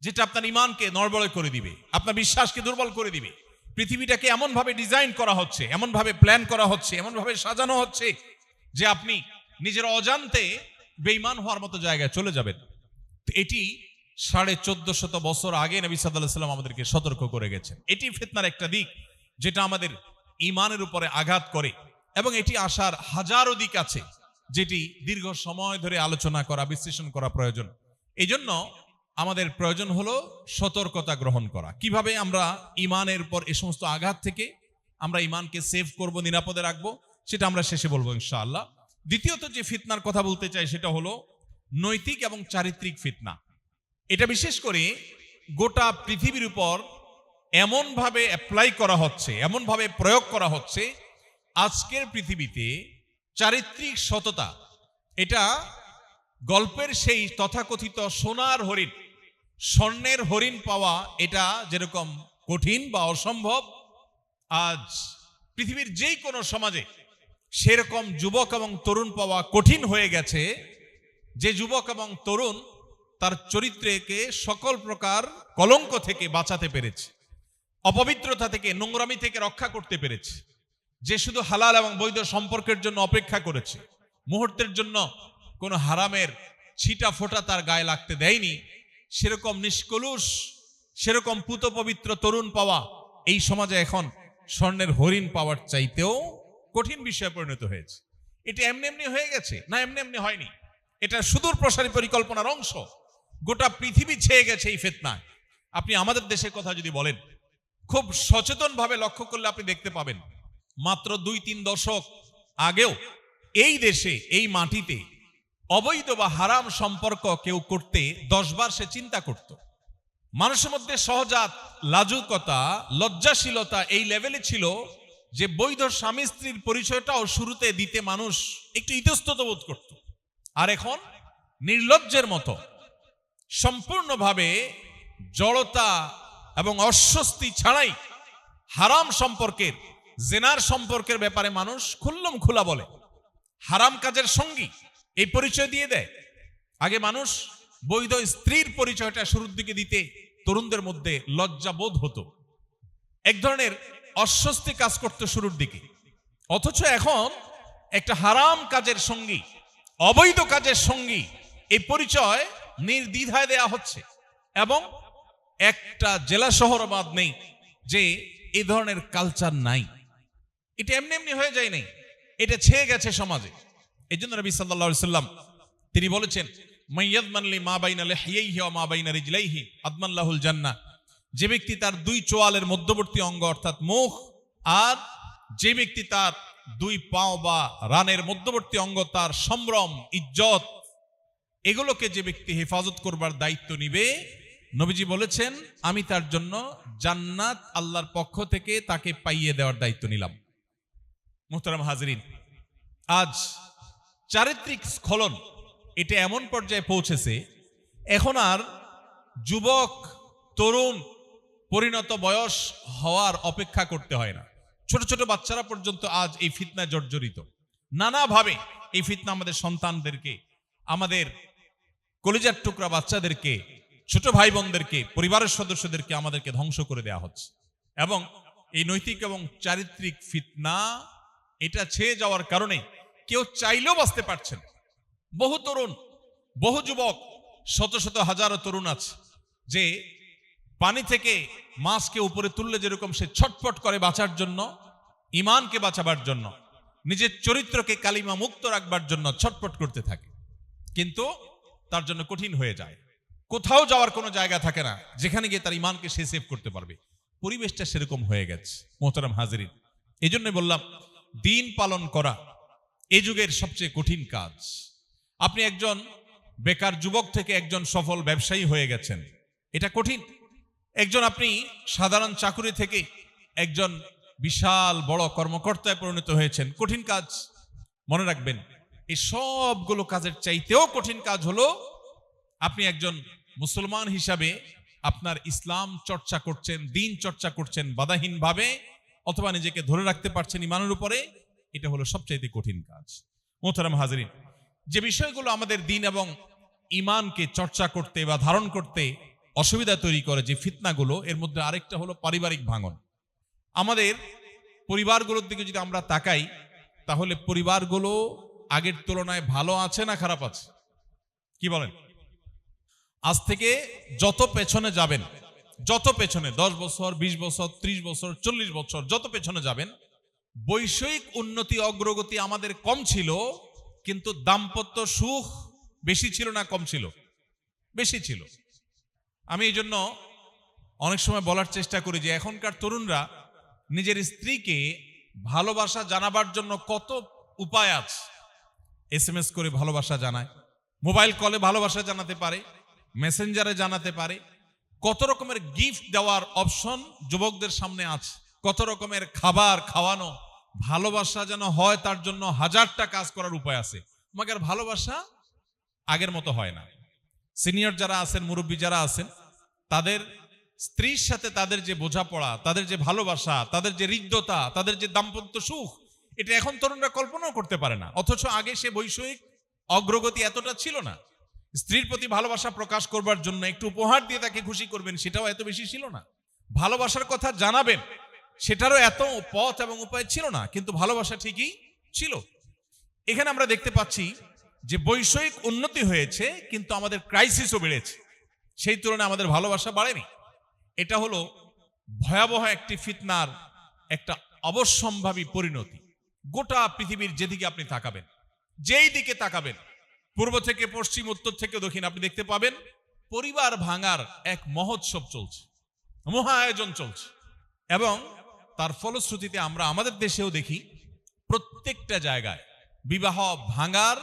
যেটা আপনার ঈমানকে নড়বড়ে করে দিবে, আপনার বিশ্বাসকে দুর্বল করে দিবে। পৃথিবীটাকে এমন ভাবে ডিজাইন করা হচ্ছে, এমন ভাবে প্ল্যান করা হচ্ছে, এমন ভাবে সাজানো হচ্ছে যে আপনি নিজের অজান্তে বেঈমান হওয়ার মতো জায়গায় চলে যাবেন। এটি 1450 বছর আগে নবী সাল্লাল্লাহু আলাইহি ওয়াসাল্লাম আমাদেরকে সতর্ক করে গেছেন। এটি ফিতনার একটা দিক যেটা আমাদের ঈমানের উপরে আঘাত করে, এবং এটি আসার হাজারো দিক আছে যেটি দীর্ঘ সময় ধরে আলোচনা করা, বিশ্লেষণ করা প্রয়োজন। এই জন্য আমাদের প্রয়োজন হলো সতর্কতা গ্রহণ করা। কিভাবে আমরা ঈমানের উপর এই সমস্ত আঘাত থেকে আমরা ঈমানকে সেভ করব, নিরাপদে রাখবো, সেটা আমরা শেষে বলবো ইনশাআল্লাহ। দ্বিতীয়ত যে ফিতনার কথা বলতে চাই সেটা হলো নৈতিক এবং চারিত্রিক ফিতনা। এটা বিশেষ করে গোটা পৃথিবীর উপর এমন ভাবে অ্যাপ্লাই করা হচ্ছে, এমন ভাবে প্রয়োগ করা হচ্ছে, আজকের পৃথিবীতে চারিত্রিক সততা এটা গল্পের সেই তথাকথিত সোনার হরিণ, স্বর্ণের হরিণ পাওয়া এটা যেরকম কঠিন বা অসম্ভব, আজ পৃথিবীর যেই কোনো সমাজে সেরকম যুবক এবং তরুণ পাওয়া কঠিন হয়ে গেছে, যে যুবক এবং তরুণ তার চরিত্রকে সকল প্রকার কলঙ্ক থেকে বাঁচাতে পেরেছে, অপবিত্রতা থেকে, নোংরামি থেকে রক্ষা করতে পেরেছে, যে শুধু হালাল এবং বৈধ সম্পর্কের জন্য অপেক্ষা করেছে, মুহূর্তের জন্য কোনো হারামের ছিটা ফোঁটা তার গায়ে লাগতে দেয়নি, সেরকম নিষ্কলুষ, সেরকম পুত পবিত্র তরুণ পাওয়া এই সমাজে এখন স্বর্ণের হরিণ পাওয়ার চাইতেও কঠিন বিষয়ে পরিণত হয়েছে। এটা এমনি এমনি হয়ে গেছে না, এমনি এমনি হয়নি, এটা সুদূর প্রসারী পরিকল্পনার অংশ। গোটা পৃথিবী ছেয়ে গেছে এই ফিতনায়। আপনি আমাদের দেশের কথা যদি বলেন, খুব সচেতনভাবে লক্ষ্য করলে আপনি দেখতে পাবেন, মাত্র 2-3 দশক আগেও এই দেশে, এই মাটিতে অবৈধ বা হারাম সম্পর্ক কেউ করতে 10 বার সে চিন্তা করত। মানুষের মধ্যে সহজাত লাজুকতা, লজ্জাশীলতা এই লেভেলে ছিল যে বৈধ স্বামী স্ত্রীর পরিচয়টাও শুরুতে দিতে মানুষ একটু ইতস্তত বোধ করত। আর এখন নির্লজ্জের মতো সম্পূর্ণভাবে জড়তা এবং অস্বস্তি ছাড়াই হারাম সম্পর্কের, জেনার সম্পর্কের ব্যাপারে মানুষ খুল্লম খোলা বলে, হারাম কাজের সঙ্গী এই পরিচয় দিয়ে দেয়। আগে মানুষ বৈধ স্ত্রীর পরিচয়টা শুরুর দিকে দিতে তরুণদের মধ্যে লজ্জা বোধ হতো, এক ধরনের অস্বস্তি কাজ করত শুরুর দিকে। অথচ এখন একটা হারাম কাজের সঙ্গী, অবৈধ কাজের সঙ্গী এই পরিচয় নির্দ্বিধায় দেয়া হচ্ছে, এবং একটা জেলা শহর বাদ নেই যে এই ধরনের কালচার নাই। এটা এমনি এমনি হয়ে যায় নাই, এটা ছেয়ে গেছে সমাজে। এই জন্য নবী সাল্লাল্লাহু আলাইহি সাল্লাম তিনি বলেছেন, মাইয়াদমানলি মা বাইনা লিহিয়াইহি ওয়া মা বাইনা রিজলাইহি আদমাল্লাহুল জান্নাহ। যে ব্যক্তি তার 2 চোয়ালের মধ্যবর্তী অঙ্গ অর্থাৎ মুখ, আর যে ব্যক্তি তার 2 পাও বা রানের মধ্যবর্তী অঙ্গ, তার সম্ভ্রম, ইজ্জত, এগুলোকে যে ব্যক্তি হেফাজত করবার দায়িত্ব নিবে, নবীজি বলেছেন আমি তার জন্য জান্নাত আল্লাহর পক্ষ থেকে তাকে পাইয়ে দেওয়ার দায়িত্ব নিলাম। মুহতারাম হাজরিন, আজ চারিত্রিক স্খলন এটা এমন পর্যায়ে পৌঁছেছে, এখন আর যুবক, তরুণ, পরিণত বয়স হওয়ার অপেক্ষা করতে হয় না। ছোট ছোট বাচ্চারা পর্যন্ত আজ এই ফিতনায় জর্জরিত। নানাভাবে এই ফিতনা আমাদের সন্তানদেরকে, আমাদের কলিজার টুকরা বাচ্চাদেরকে, ছোট ভাই বোনদেরকে, পরিবারের সদস্যদেরকে আমাদেরকে ধ্বংস করে দেওয়া হচ্ছে। এবং এই নৈতিক এবং চারিত্রিক ফিতনা এটা ছেয়ে যাওয়ার কারণে কেউ চাইলেও বাঁচতে পারছেন। বহু তরুণ, বহু যুবক, শত শত হাজারো তরুণ আছে যে পানি থেকে মাছকে উপরে তুললে যেরকম সে ছটফট করে বাঁচার জন্য, ইমানকে বাঁচাবার জন্য, নিজের চরিত্রকে কালিমা মুক্ত রাখবার জন্য ছটফট করতে থাকে, কিন্তু তার জন্য কঠিন হয়ে যায়। কোথাও যাওয়ার কোনো জায়গা থাকে না যেখানে গিয়ে তার ইমানকে সে সেভ করতে পারবে। পরিবেশটা সেরকম হয়ে গেছে মোহতারাম হাজিরিন। এই জন্য বললাম, দিন পালন করা এই যুগের সবচেয়ে কঠিন কাজ। আপনি একজন বেকার যুবক থেকে একজন সফল ব্যবসায়ী হয়ে গেছেন, এটা কঠিন। একজন আপনি সাধারণ চাকুরি থেকে একজন বিশাল বড় কর্মকর্তায় পরিণত হয়েছেন, কঠিন কাজ। মনে রাখবেন, এই সবগুলো কাজের চাইতেও কঠিন কাজ হলো আপনি একজন মুসলমান হিসাবে আপনার ইসলাম চর্চা করছেন, দিন চর্চা করছেন বাধাহীনভাবে, অথবা নিজেকে ধরে রাখতে পারছেন ইমানের উপরে। এটা হলো সবচাইতে কঠিন কাজ। মোহতারাম হাজরিন, যে বিষয়গুলো আমাদের দিন এবং ইমানকে চর্চা করতে বা ধারণ করতে অসুবিধা তৈরি করে, যে ফিতনাগুলো, এর মধ্যে আরেকটা হলো পারিবারিক ভাঙন। আমাদের পরিবারগুলোর দিকে যদি আমরা তাকাই, তাহলে পরিবারগুলো আগের তুলনায় ভালো আছে না খারাপ আছে? কি বলেন? আজ থেকে যত পেছনে যাবেন, যত পেছনে 10 বছর, 20 বছর, 30 বছর, 40 বছর যত পেছনে যাবেন, বৈষয়িক উন্নতি, অগ্রগতি আমাদের কম ছিল, কিন্তু দাম্পত্য সুখ বেশি ছিল না কম ছিল? বেশি ছিল। আমি এই জন্য অনেক সময় বলার চেষ্টা করি যে এখনকার তরুণরা নিজের স্ত্রীকে ভালোবাসা জানাবার জন্য কত উপায় আছে। SMS করে ভালোবাসা জানায়, মোবাইল কলে ভালোবাসা জানাতে পারে, মেসেঞ্জারে জানাতে পারে, কত রকমের গিফট দেওয়ার অপশন যুবকদের সামনে আছে, কত রকমের খাবার খাওয়ানো, ভালোবাসা যেন হয় তার জন্য হাজারটা কাজ করার উপায় আছে। মগর ভালোবাসা আগের মতো হয় না। সিনিয়র যারা আছেন, মুরব্বী যারা আছেন, তাদের স্ত্রীর সাথে তাদের যে বোঝাপড়া, তাদের যে ভালোবাসা, তাদের যে হৃদ্যতা, তাদের যে দাম্পত্য সুখ, এটা এখন তরুণরা কল্পনাও করতে পারে না। অথচ আগে সে বৈষয়িক অগ্রগতি এতটা ছিল না। স্ত্রীর প্রতি ভালোবাসা প্রকাশ করবার জন্য একটু উপহার দিয়ে তাকে খুশি করবেন, সেটাও এত বেশি ছিল না। ভালোবাসার কথা জানাবেন, সেটারও এত পথ এবং উপায় ছিল না, কিন্তু ভালোবাসা ঠিকই ছিল। এখানে আমরা দেখতে পাচ্ছি যে বৈষয়িক উন্নতি হয়েছে কিন্তু আমাদের ক্রাইসিসও বেড়েছে, সেই তুলনায় আমাদের ভালোবাসা বাড়েনি। এটা হলো ভয়াবহ একটি ফিতনার একটা অবশ্যম্ভাবী পরিণতি। গোটা পৃথিবীর যেদিকে আপনি তাকাবেন, যেই দিকে তাকাবেন, পূর্ব থেকে পশ্চিম, উত্তর থেকে দক্ষিণ, আপনি দেখতে পাবেন পরিবার ভাঙার এক মহোৎসব চলছে, মহা আয়োজন চলছে। এবং তার ফলশ্রুতিতে আমরা আমাদের দেশেও দেখি প্রত্যেকটা জায়গায় বিবাহ ভাঙার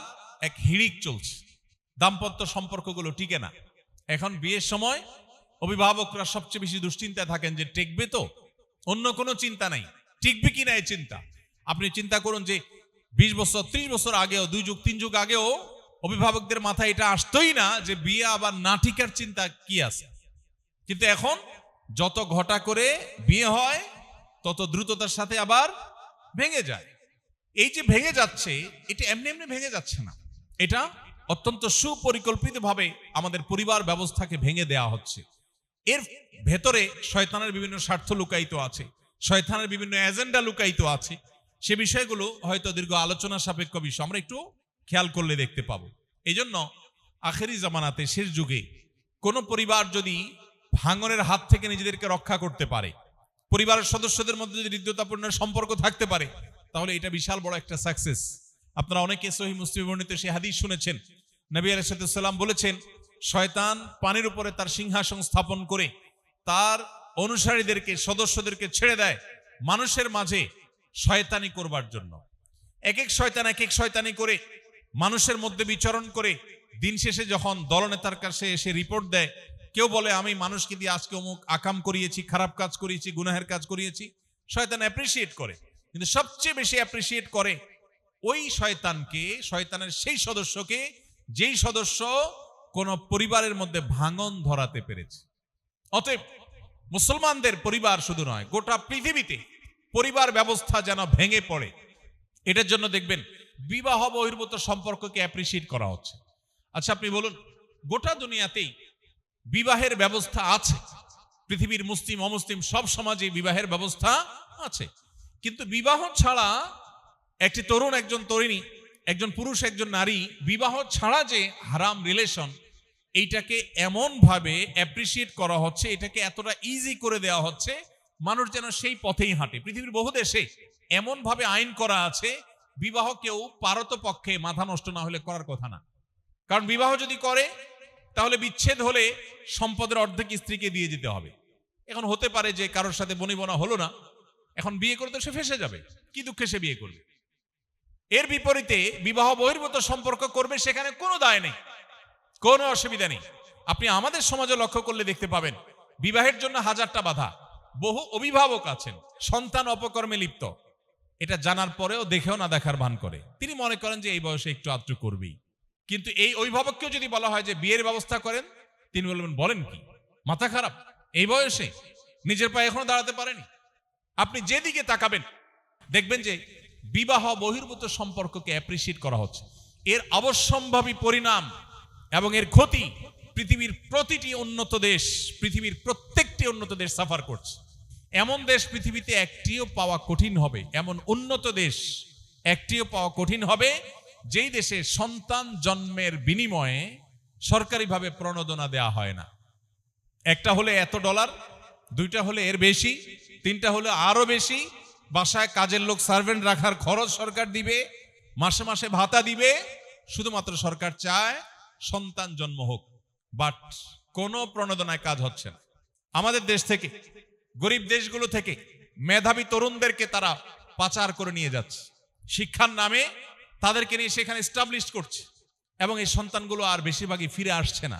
এক হিড়িক চলছে। দাম্পত্য সম্পর্কগুলো টিকে না। এখন বিয়ের সময় অভিভাবকরা সবচেয়ে বেশি দুশ্চিন্তায় থাকেন যে টিকবে তো, অন্য কোনো চিন্তা নাই, টিকবে কিনা এই চিন্তা। আপনি চিন্তা করুন যে 20 বছর 30 বছর আগেও, 2 যুগ 3 যুগ আগেও অভিভাবকদের মাথায় এটা আসতোই না যে বিয়ে আবার না টিকার চিন্তা কি আছে। কিন্তু এখন যত ঘটা করে বিয়ে হয় তত দ্রুততার সাথে আবার ভেঙে যায়। এই যে ভেঙে যাচ্ছে, এটা এমনি এমনি ভেঙে যাচ্ছে না, এটা অত্যন্ত সুপরিকল্পিতভাবে আমাদের পরিবার ব্যবস্থাকে ভেঙে দেয়া হচ্ছে। এর ভেতরে শয়তানের বিভিন্ন স্বার্থ লুকায়িত আছে, শয়তানের বিভিন্ন এজেন্ডা লুকায়িত আছে। সে বিষয়গুলো হয়তো দীর্ঘ আলোচনা সাপেক্ষ বিষয়, আমরা একটু খেয়াল করলে দেখতে পাবো। এই জন্য আখেরি জামানাতে, শেষ যুগে কোন পরিবার যদি ভাঙনের হাত থেকে নিজেদেরকে রক্ষা করতে পারে, পরিবারের সদস্যদের মধ্যে যদি হৃদ্যতাপূর্ণ সম্পর্ক থাকতে পারে, তাহলে এটা বিশাল বড় একটা সাকসেস। আপনারা অনেকে সহিহ মুসলিম বর্ণিত সেই হাদিস শুনেছেন। নবী আলাইহিস সালাম বলেছেন, শয়তান পানির উপরে তার সিংহাসন স্থাপন করে তার অনুসারীদেরকে, সদস্যদেরকে ছেড়ে দেয় মানুষের মাঝে শয়তানি করবার জন্য। এক এক শয়তান এক এক শয়তানি করে মানুষের মধ্যে বিচরণ করে দিন শেষে যখন দলনেতার কাছে এসে রিপোর্ট দেয়, কেউ বলে আমি মানুষকে দিয়ে আজকে অমুক আকাম করিয়েছি, খারাপ কাজ করিয়েছি, গুনাহের কাজ করিয়েছি, শয়তান অ্যাপ্রিসিয়েট করে। কিন্তু সবচেয়ে বেশি অ্যাপ্রিসিয়েট করে ওই শয়তানকে, শয়তানের সেই সদস্যকে, যেই সদস্য কোন পরিবারের মধ্যে ভাঙন ধরাতে পেরেছে। অতএব মুসলমানদের পরিবার শুধু নয়, গোটা পৃথিবীতে পরিবার ব্যবস্থা যেন ভেঙে পড়ে, এটার জন্য দেখবেন বিবাহ বহির্ভূত সম্পর্ককে অ্যাপ্রিসিয়েট করা হচ্ছে। আচ্ছা আপনি বলুন, গোটা দুনিয়াতেই বিবাহের ব্যবস্থা আছে, পৃথিবীর মুসলিম অমুসলিম সব সমাজে বিবাহের ব্যবস্থা আছে, কিন্তু বিবাহ ছাড়া একটি তরুণ, একজন তরুণী, একজন পুরুষ, একজন নারী বিবাহ ছাড়া যে হারাম রিলেশন, এইটাকে এমন ভাবে অ্যাপ্রিসিয়েট করা হচ্ছে, এটাকে এতটা ইজি করে দেওয়া হচ্ছে, মানুষ যেন সেই পথেই হাঁটে। পৃথিবীর বহু দেশে এমন ভাবে আইন করা আছে, বিবাহ কেউ পারতপক্ষে মাথা নষ্ট না হলে করার কথা না। কারণ বিবাহ যদি করে তাহলে বিচ্ছেদ হলে সম্পদের অর্ধেক স্ত্রীকে দিয়ে যেতে হবে। এখন হতে পারে যে কারোর সাথে বনিবনা হলো না, এখন বিয়ে করতে সে ফেঁসে যাবে, কি দুঃখে সে বিয়ে করবে। এর বিপরীতে বিবাহ বহির্ভূত সম্পর্ক করবে, সেখানে কোনো দায় নেই, কোনো অসুবিধা নেই। আপনি আমাদের সমাজে লক্ষ্য করলে দেখতে পাবেন বিবাহের জন্য হাজারটা বাধা। বহু অভিভাবক আছেন সন্তান অপকর্মে লিপ্ত, এটা জানার পরেও দেখেও না দেখার ভান করে। তিনি মনে করেন যে এই বয়সে একটু আধটু করবেই, কিন্তু এই অভিভাবককেও যদি বলা হয় যে বিয়ের ব্যবস্থা করেন, তিনি বলবেন বলেন কি, মাথা খারাপ, এই বয়সে নিজের পায়ে এখনো দাঁড়াতে পারেনি। আপনি যেদিকে তাকাবেন দেখবেন যে বিবাহ বহির্ভূত সম্পর্ককে অ্যাপ্রিসিয়েট করা হচ্ছে। এর অবশ্যম্ভাবী পরিণাম এবং এর ক্ষতি পৃথিবীর প্রতিটি উন্নত দেশ, পৃথিবীর প্রত্যেকটি উন্নত দেশ সাফার করছে। এমন দেশ পৃথিবীতে একটিও পাওয়া কঠিন হবে, এমন উন্নত দেশ একটিও পাওয়া কঠিন হবে যেই দেশে সন্তান জন্মের বিনিময়ে সরকারিভাবে প্রণোদনা দেয়া হয় না। একটা হলে এত ডলার, দুইটা হলে এর বেশি, তিনটা হলে আরো বেশি, বাসায় কাজের লোক সার্ভেন্ট রাখার খরচ সরকার দিবে, মাসে মাসে ভাতা দিবে, শুধুমাত্র সরকার চায় সন্তান জন্ম হোক, বাট কোনো প্রণোদনায় কাজ হচ্ছে না। আমাদের দেশ থেকে, গরিব দেশগুলো থেকে মেধাবী তরুণদেরকে তারা পাচার করে নিয়ে যাচ্ছে, শিক্ষার নামে তাদেরকে নিয়ে সেখানে এস্টাবলিশ করছে, এবং এই সন্তানগুলো আর বেশিরভাগই ফিরে আসছে না,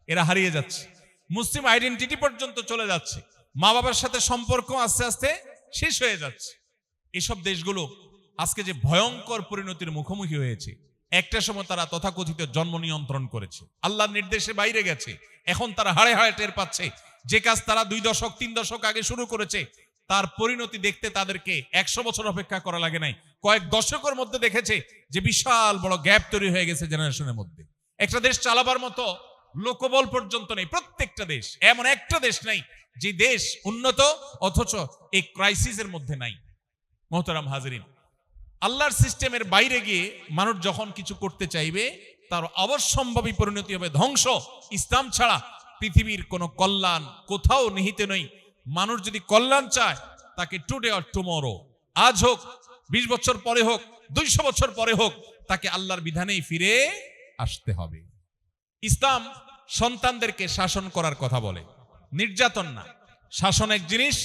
এরা হারিয়ে যাচ্ছে, মুসলিম আইডেন্টিটি পর্যন্ত চলে যাচ্ছে, মা বাবার সাথে সম্পর্ক আস্তে আস্তে শেষ হয়ে যাচ্ছে। এসব দেশগুলো আজকে যে ভয়ঙ্কর পরিণতির মুখোমুখি হয়েছে, একটা সময় তারা তথাকথিত জন্ম নিয়ন্ত্রণ করেছে, আল্লাহর নির্দেশে বাইরে গেছে, এখন তারা হাড়ে হাড়ে টের পাচ্ছে যে কাজ তারা 2 দশক 3 দশক আগে শুরু করেছে, তার পরিণতি দেখতে তাদেরকে 100 বছর অপেক্ষা করা লাগে নাই, কয়েক দশকের মধ্যে দেখেছে যে বিশাল বড় গ্যাপ তৈরি হয়ে গেছে জেনারেশনের মধ্যে। একটা দেশ চালাবার মতো লোকবল পর্যন্ত নেই, প্রত্যেকটা দেশ, এমন একটা দেশ নাই যে দেশ উন্নত অথচ এই ক্রাইসিসের মধ্যে নাই। মোহতারাম হাজরিন, আল্লাহর সিস্টেমের বাইরে গিয়ে মানুষ যখন কিছু করতে চাইবে তার অবশ্যম্ভাবী পরিণতি হবে ধ্বংস। ইসলাম ছাড়া পৃথিবীর কোনো কল্যাণ কোথাও নিহিত নেই। মানুষ যদি কল্যাণ চায় তাকে টুডে অর টুমরো, আজ হোক, 20 বছর পরে হোক, 200 বছর পরে হোক, তাকে আল্লাহর বিধানেই ফিরে আসতে হবে। ইসলাম সন্তানদেরকে শাসন করার কথা বলে, নির্যাতন না। শাসন এক জিনিস,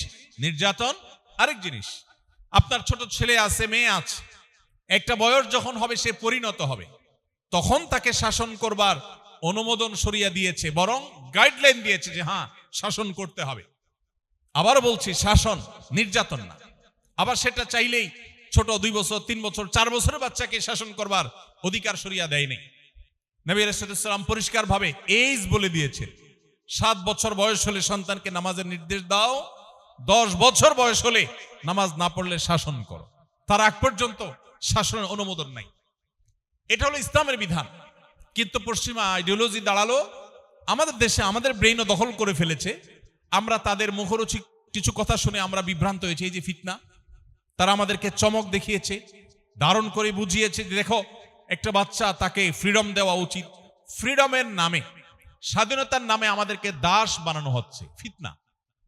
নির্যাতন আরেক জিনিস। আপনার ছোট ছেলে আছে, মেয়ে আছে, একটা বয়স যখন হবে সে পরিণত হবে, তখন তাকে শাসন করবার অনুমোদন শরিয়া দিয়েছে, বরং গাইডলাইন দিয়েছে যে হ্যাঁ শাসন করতে হবে। আবার বলছি, শাসন নির্যাতন না। আবার সেটা চাইলেই ছোট 2 বছর, 3 বছর, 4 বছরের বাচ্চাকে শাসন করবার অধিকার শরিয়া দেয়নি। নবী আলাইহিস সালাম পরিষ্কার ভাবে এজ বলে দিয়েছেন, 7 বছর বয়স হলে সন্তানকে নামাজের নির্দেশ দাও, 10 বছর বয়স হলে নামাজ না পড়লে শাসন করো, তার আগ পর্যন্ত শাসনের অনুমোদন নাই। এটা হলো ইসলামের বিধান। কিন্তু পশ্চিমা আইডিওলজি দাঁড়ালো আমাদের দেশে, আমাদের ব্রেইনও দখল করে ফেলেছে। আমরা তাদের মুখরোচক কিছু কথা শুনে আমরা বিভ্রান্ত হয়েছি। এই যে ফিতনা, তারা আমাদেরকে চমক দেখিয়েছে, দারুণ করে বুঝিয়েছে যে দেখো একটা বাচ্চা, তাকে ফ্রিডম দেওয়া উচিত। ফ্রিডমের নামে, স্বাধীনতার নামে আমাদেরকে দাস বানানো হচ্ছে। ফিতনা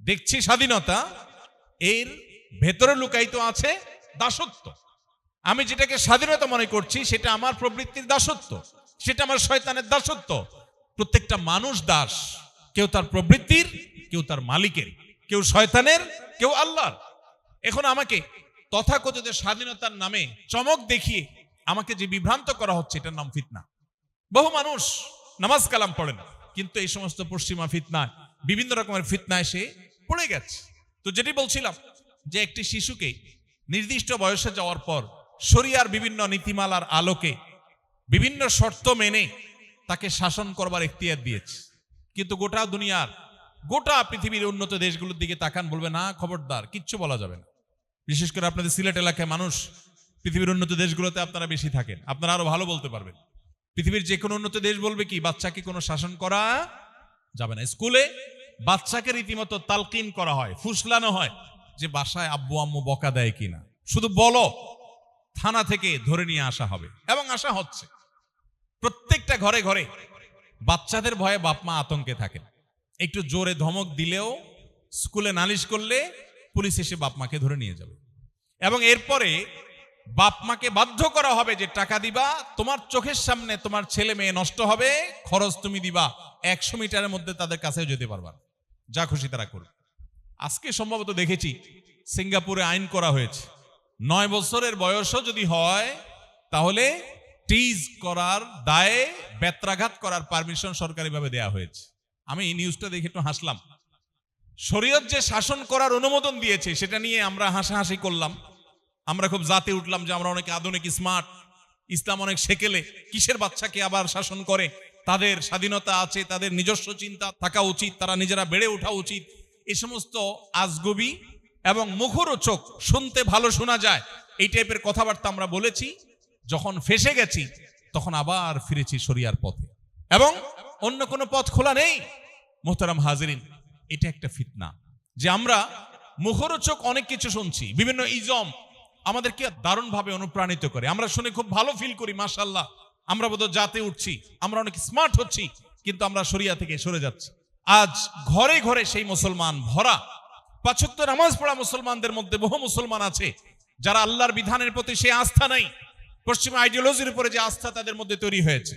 দেখছি স্বাধীনতা, এর ভেতরে লুকায়িত আছে দাসত্ব। আমি যেটাকে স্বাধীনতা মনে করছি সেটা আমার প্রবৃত্তির দাসত্ব, সেটা আমার শয়তানের দাসত্ব। প্রত্যেকটা মানুষ দাস, কেউ তার প্রবৃত্তির, কেউ তার মালিকের, কেউ শয়তানের, কেউ আল্লাহর। এখন আমাকে তথাকথিত স্বাধীনতার নামে চমক দেখিয়ে আমাকে যে বিভ্রান্ত করা হচ্ছে, এটার নাম ফিতনা। বহু মানুষ নামাজ কালাম পড়ে না, কিন্তু এই সমস্ত পশ্চিমা ফিতনায়, বিভিন্ন রকমের ফিতনায় সে পড়ে গেছে। তো যেটি বলছিলাম যে একটি শিশুকে নির্দিষ্ট বয়সে যাওয়ার পর শরিয়ার বিভিন্ন নীতিমালার আলোকে বিভিন্ন শর্ত মেনে তাকে শাসন করবার এখতিয়ার দিয়েছে। কিন্তু গোটা দুনিয়ার, গোটা পৃথিবীর উন্নত দেশগুলোর দিকে তাকান, বলবে না খবরদার, কিচ্ছু বলা যাবে না। বিশেষ করে আপনাদের সিলেট এলাকায় মানুষ, পৃথিবীর উন্নত দেশগুলোতে আপনারা বেশি থাকেন, আপনারা আরো ভালো বলতে পারবেন। পৃথিবীর যে কোনো উন্নত দেশ বলবে কি, বাচ্চাকে কোনো শাসন করা যাবে না। স্কুলে বাচ্চাকে রীতিমতো তালকিন করা হয়, ফুসলানো হয় যে বাসায় আব্বু আম্মু বকা দেয় কিনা, শুধু বলো, থানা থেকে ধরে নিয়ে আসা হবে, এবং আসা হচ্ছে। প্রত্যেকটা ঘরে ঘরে বাচ্চাদের ভয়ে বাপ মা আতঙ্কে থাকেন। একটু জোরে ধমক দিলেও, স্কুলে নালিশ করলে পুলিশ এসে বাপ মাকে ধরে নিয়ে যাবে, এবং এরপরে বাপ মাকে বাধ্য করা হবে যে টাকা দিবা, তোমার চোখের সামনে তোমার ছেলে মেয়ে নষ্ট হবে, খরচ তুমি দিবা, 100 মিটারের মধ্যে তাদের কাছেও যেতে পারবা, যা খুশি তারা করবে। আজকে সম্ভবত দেখেছি সিঙ্গাপুরে আইন করা হয়েছে, 9 বছরের বয়সও যদি হয় তাহলে টিজ করার দায়ে বেত্রাঘাত করার পারমিশন সরকারিভাবে দেয়া হয়েছে। আমি এই নিউজটা দেখে একটু হাসলাম। শরীয়ত যে শাসন করার অনুমোদন দিয়েছে সেটা নিয়ে আমরা হাসাহাসি করলাম, আমরা খুব জাতে উঠলাম যে আমরা অনেক আধুনিক, স্মার্ট, ইসলাম অনেক সেকেলে, কিসের বাচ্চাকে আবার শাসন করে, তাদের স্বাধীনতা আছে, তাদের নিজস্ব চিন্তা থাকা উচিত, তারা নিজেরা বেড়ে ওঠা উচিত। এই সমস্ত আজগবি এবং মুখরোচক, শুনতে ভালো শোনা যায়, এই টাইপের কথাবার্তা আমরা বলেছি। যখন ফেসে গেছি তখন আবার ফিরেছি শরিয়ার পথে, এবং অন্য কোনো পথ খোলা নেই। মোহতারাম হাজিরিন, এটা একটা ফিতনা যে আমরা মুখরোচক অনেক কিছু শুনছি, বিভিন্ন ইজম আমাদেরকে দারুণভাবে অনুপ্রাণিত করে, আমরা শুনে খুব ভালো ফিল করি, মাশাআল্লাহ আমরা বোধহয় জাতে উঠছি, আমরা অনেক স্মার্ট হচ্ছি, কিন্তু আমরা শরিয়া থেকে সরে যাচ্ছি। আজ ঘরে ঘরে সেই মুসলমান ভরা, 5 ওয়াক্ত নামাজ পড়া মুসলমানদের মধ্যে বহু মুসলমান আছে যারা আল্লাহর বিধানের প্রতি সে আস্থা নাই, পশ্চিমা আইডিওলজির উপরে যে আস্থা তাদের মধ্যে তৈরি হয়েছে,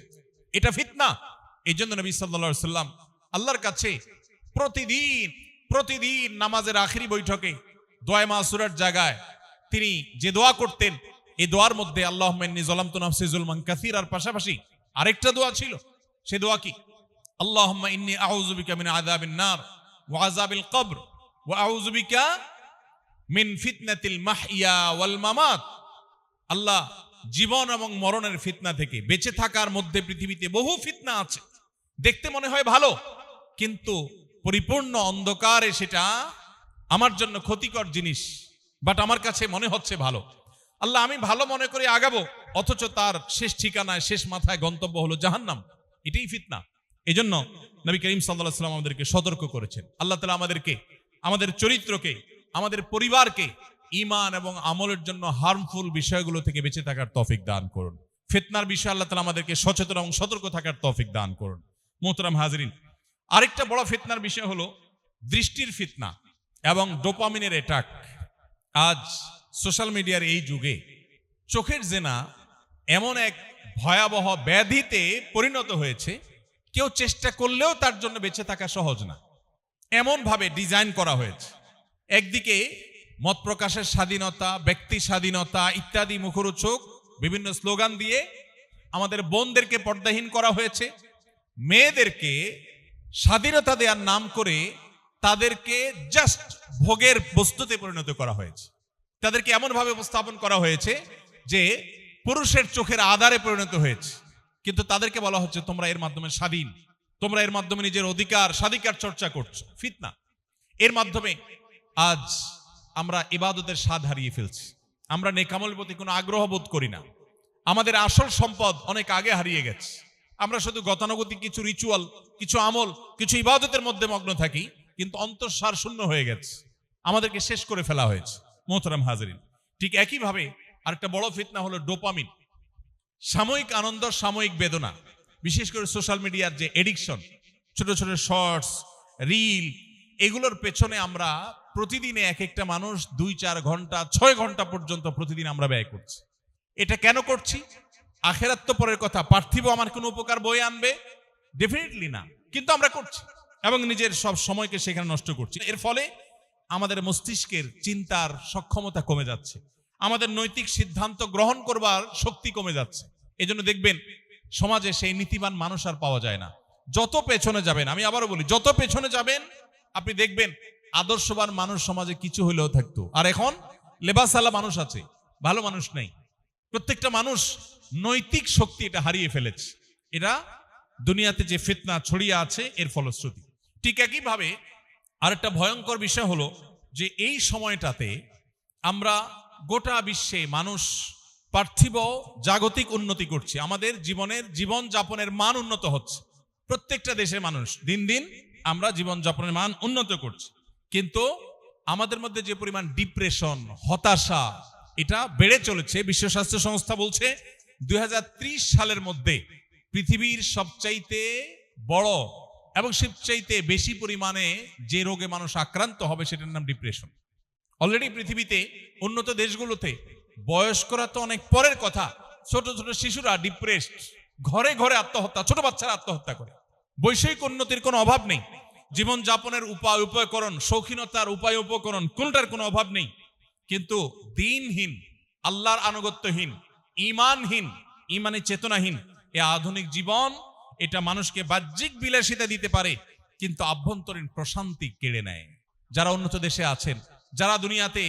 এটা ফিতনা। এই জন্য নবী সাল্লাল্লাহু আলাইহি সাল্লাম আল্লাহর কাছে প্রতিদিন নামাজের আখিরি বৈঠকে দোয়া মাসুরার জায়গায় তিনি যে দোয়া করতেন, এই দোয়ার মধ্যে আল্লাহুম্মা ইন্নী যালামতু নাফসি যুলমান কাসীরার পাশাপাশি আরেকটা দোয়া ছিল। সে দোয়া কি? আল্লাহুম্মা ইন্নী আউযু বিকা মিন আযাবিন নার ওয়া আযাবিল কবর ওয়া আউযু বিকা মিন ফিতনাতিল মাহইয়া ওয়াল মামাত। আল্লাহ, জীবন এবং মরণের ফিতনা থেকে, বেঁচে থাকার মধ্যে পৃথিবীতে বহু ফিতনা আছে, দেখতে মনে হয় ভালো, কিন্তু পরিপূর্ণ অন্ধকারে সেটা আমার জন্য ক্ষতিকর জিনিস, বাট আমার কাছে মনে হচ্ছে ভালো। আল্লাহ, আমি ভালো মনে করে আগাবো, অথচ তার শেষ ঠিকানায়, শেষ মাথায় গন্তব্য হলো জাহান্নাম। এটাই ফিতনা। এই জন্য নবী করিম সাল্লাল্লাহু আলাইহি ওয়াসাল্লাম আমাদেরকে সতর্ক করেছেন। আল্লাহ তাআলা আমাদেরকে, আমাদের চরিত্রকে, আমাদের পরিবারকে ঈমান এবং আমলের জন্য হার্মফুল বিষয়গুলো থেকে বেঁচে থাকার তৌফিক দান করুন। ফিতনার বিষয়ে আল্লাহ তাআলা আমাদেরকে সচেতন এবং সতর্ক থাকার তৌফিক দান করুন। মোহতারাম হাজরিন, আরেকটা বড় ফিতনার বিষয় হলো দৃষ্টির ফিতনা এবং ডোপামিনের অ্যাটাক। আজ সোশ্যাল মিডিয়ার এই যুগে চোখের জেনা এমন এক ভয়াবহ ব্যাধিতে পরিণত হয়েছে, কেউ চেষ্টা করলেও তার জন্য বেঁচে থাকা সহজ না, এমন ভাবে ডিজাইন করা হয়েছে। একদিকে মত প্রকাশের স্বাধীনতা, ব্যক্তি স্বাধীনতা ইত্যাদি মুখরোচক বিভিন্ন স্লোগান দিয়ে আমাদের বোনদেরকে পর্দাহীন করা হয়েছে, মেয়েদেরকে স্বাধীনতা দেওয়ার নাম করে তাদেরকে জাস্ট ভোগের বস্তুতে পরিণত করা হয়েছে। তাদেরকে এমন ভাবে উপস্থাপন করা হয়েছে যে পুরুষের চোখের আধারে পরিণত হয়েছে, কিন্তু তাদেরকে বলা হচ্ছে তোমরা এর মাধ্যমে স্বাধীন, তোমরা এর মাধ্যমে নিজের অধিকার স্বাধিকার চর্চা করছো। ফিতনা। এর মাধ্যমে আজ আমরা ইবাদতের স্বাদ হারিয়ে ফেলছি, আমরা নেকামলের প্রতি কোনো আগ্রহ বোধ করি না, আমাদের আসল সম্পদ অনেক আগে হারিয়ে গেছে। আমরা শুধু গতানুগতিক কিছু রিচুয়াল, কিছু আমল, কিছু ইবাদতের মধ্যে মগ্ন থাকি, কিন্তু অন্তঃসার শূন্য হয়ে গেছে, আমাদেরকে শেষ করে ফেলা হয়েছে। মোহতারাম হাজরিন, ঠিক একইভাবে আরেকটা বড় ফিতনা হলো ডোপামিন। সাময়িক আনন্দ, সাময়িক বেদনা, বিশেষ করে সোশ্যাল মিডিয়ার যে এডিকশন, ছোট ছোট শর্টস, রিল, এগুলোর পেছনে আমরা প্রতিদিনে এক একটা মানুষ 2-4 ঘন্টা 6 ঘন্টা পর্যন্ত প্রতিদিন আমরা ব্যয় করছি। এটা কেন করছি? আখেরাত তো পরের কথা, পার্থিব আমার কোনো উপকার বয়ে আনবে? ডেফিনেটলি না, কিন্তু আমরা করছি এবং নিজের সব সময়কে সেখানে নষ্ট করছি। এর ফলে আমাদের মস্তিষ্কের চিন্তার সক্ষমতা কমে যাচ্ছে, আমাদের নৈতিক সিদ্ধান্ত গ্রহণ করবার শক্তি কমে যাচ্ছে। এজন্য দেখবেন সমাজে সেই নীতিবান মানুষ আর পাওয়া যায় না। যত পেছনে যাবেন, আমি আবারও বলি, যত পেছনে যাবেন আপনি দেখবেন আদর্শবান মানুষ সমাজে কিছু হলেও থাকতো, আর এখন লেবাসালা মানুষ আছে, ভালো মানুষ নেই। প্রত্যেকটা মানুষ নৈতিক শক্তি এটা হারিয়ে ফেলেছে। এটা দুনিয়াতে যে ফিতনা ছড়িয়ে আছে এর ফলশ্রুতি। ঠিক একইভাবে আরেকটা ভয়ঙ্কর বিষয় হলো যে এই সময়টাতে আমরা গোটা বিশ্বে মানুষ পার্থিব জাগতিক উন্নতি করছি, আমাদের জীবন যাপনের মান উন্নত হচ্ছে। প্রত্যেকটা দেশের মানুষ দিন দিন আমরা জীবন যাপনের মান উন্নত করছি, কিন্তু আমাদের মধ্যে যে পরিমাণ ডিপ্রেশন, হতাশা, এটা বেড়ে চলেছে। বিশ্ব স্বাস্থ্য সংস্থা বলছে 2030 সালের মধ্যে পৃথিবীর সবচাইতে বড় এবং সবচাইতে বেশি পরিমাণে যে রোগে মানুষ আক্রান্ত হবে সেটার নাম ডিপ্রেশন। অলরেডি পৃথিবীতে উন্নত দেশগুলোতে বয়স্করা তো অনেক পরের কথা, ছোট ছোট শিশুরা ডিপ্রেসড, ঘরে ঘরে আত্মহত্যা, ছোট বাচ্চারা আত্মহত্যা করে। বৈষয়িক উন্নতির কোনো অভাব নেই, জীবন যাপনের উপকরণ, শৌখিনতার উপায় উপকরণ, কোনটার কোনো অভাব নেই, কিন্তু দিনহীন, আল্লাহর আনুগত্যহীন, ঈমানহীন, ঈমানে চেতনাহীন এ আধুনিক জীবন, এটা মানুষকে বাহ্যিক বিলাসিতা দিতে পারে কিন্তু আভ্যন্তরীণ প্রশান্তি কেড়ে নেয়। যারা উন্নত দেশে আছেন, যারা দুনিয়াতে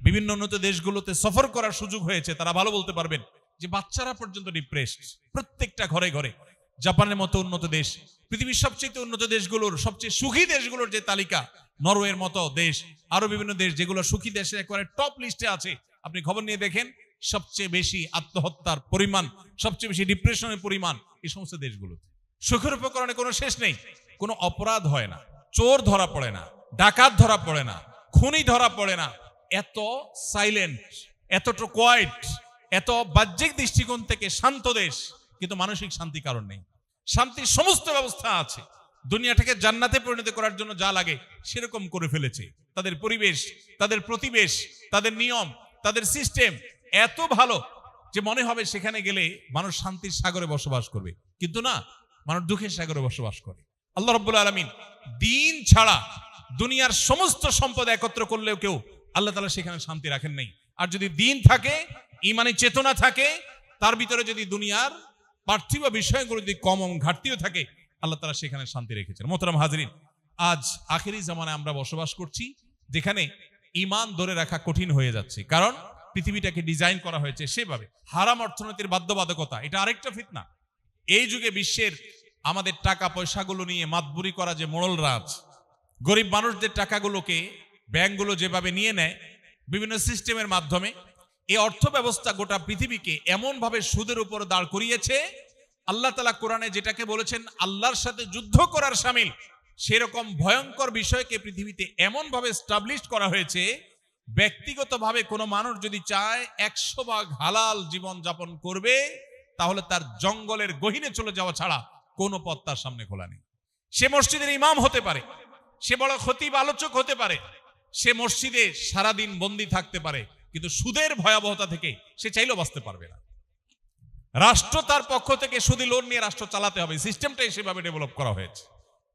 বিভিন্ন উন্নত দেশগুলোতে সফর করার সুযোগ হয়েছে, তারা ভালো বলতে পারবেন যে বাচ্চারা পর্যন্ত ডিপ্রেসড প্রত্যেকটা ঘরে ঘরে। জাপানের মতো উন্নত দেশ, পৃথিবীর সবচেয়ে উন্নত দেশগুলোর সবচেয়ে সুখী দেশগুলোর যে তালিকা, নরওয়ের মতো দেশ, আরো বিভিন্ন দেশ যেগুলো সুখী দেশে একেবারে টপ লিস্টে আছে, আপনি খবর নিয়ে দেখেন সবচেয়ে বেশি আত্মহত্যার পরিমাণ, সবচেয়ে বেশি ডিপ্রেশনের পরিমাণ এই সমস্ত দেশগুলোতে। সুখের উপকরণে কোনো শেষ নেই, কোনো অপরাধ হয় না, চোর ধরা পড়ে না, ডাকাত ধরা পড়ে না, খুনি ধরা পড়ে না। এত সাইলেন্ট, এতটা কোয়াইট, এত বাহ্যিক দৃষ্টিকোণ থেকে শান্ত দেশ, কিন্তু মানসিক শান্তি কারণ নেই। শান্তির সমস্ত ব্যবস্থা আছে, দুনিয়াটাকে জান্নাতে পরিণত করার জন্য যা লাগে সেরকম করে ফেলেছে। তাদের পরিবেশ, তাদের প্রতিবেশ, তাদের নিয়ম, তাদের সিস্টেম এত ভালো যে মনে হবে সেখানে গেলে মানুষ শান্তির সাগরে বসবাস করবে, কিন্তু না, মানুষ দুঃখের সাগরে বসবাস করে। আল্লাহ রাব্বুল আলামিন দিন ছাড়া দুনিয়ার সমস্ত সম্পদ একত্র করলেও কেউ আল্লাহ তাআলা সেখানে শান্তি রাখেন নাই। আর যদি দিন থাকে, ঈমানে চেতনা থাকে, তার ভিতরে যদি দুনিয়ার পার্থিব বিষয়গুলো যদি কম ঘাটতিও থাকে, আল্লাহ তাআলা সেখানে শান্তি রেখেছেন। মোহতারাম হাজরিন, আজ আখেরি জামানায় আমরা বসবাস করছি যেখানে ঈমান ধরে রাখা কঠিন হয়ে যাচ্ছে, কারণ পৃথিবীটাকে ডিজাইন করা হয়েছে সেভাবে। হারাম অর্থনীতির বাধ্যবাধকতা, এটা আরেকটা ফিতনা। এই যুগে বিশ্বের আমাদের টাকা পয়সাগুলো নিয়ে মাতবুরি করা যে মোড়ল রাজ, গরিব মানুষদের টাকাগুলোকে ব্যাংকগুলো যেভাবে নিয়ে নেয় বিভিন্ন সিস্টেমের মাধ্যমে, এই অর্থ ব্যবস্থা গোটা পৃথিবীকে এমন ভাবে সুদের উপর দাঁড় করিয়েছে, আল্লাহ তাআলা কোরআনে যেটাকে বলেছেন আল্লাহর সাথে যুদ্ধ করার শামিল, সেরকম ভয়ঙ্কর বিষয়কে পৃথিবীতে এমন ভাবে এস্টাবলিশ করা হয়েছে, ব্যক্তিগতভাবে কোনো মানুষ যদি চায় 100 ভাগ হালাল জীবন যাপন করবে, তাহলে তার জঙ্গলের গহীনে চলে যাওয়া ছাড়া কোনো পথ তার সামনে খোলা নেই। সে মসজিদের ইমাম হতে পারে, সে বড় খতিব আলোচক হতে পারে, সে মসজিদে সারাদিন বন্দী থাকতে পারে, কিন্তু সুদের ভয়াবহতা থেকে সে চাইলেও বাঁচতে পারবে না। রাষ্ট্র তার পক্ষ থেকে সুদী লোন নিয়ে রাষ্ট্র চালাতে হবে, সিস্টেমটাই সেভাবে ডেভেলপ করা হয়েছে।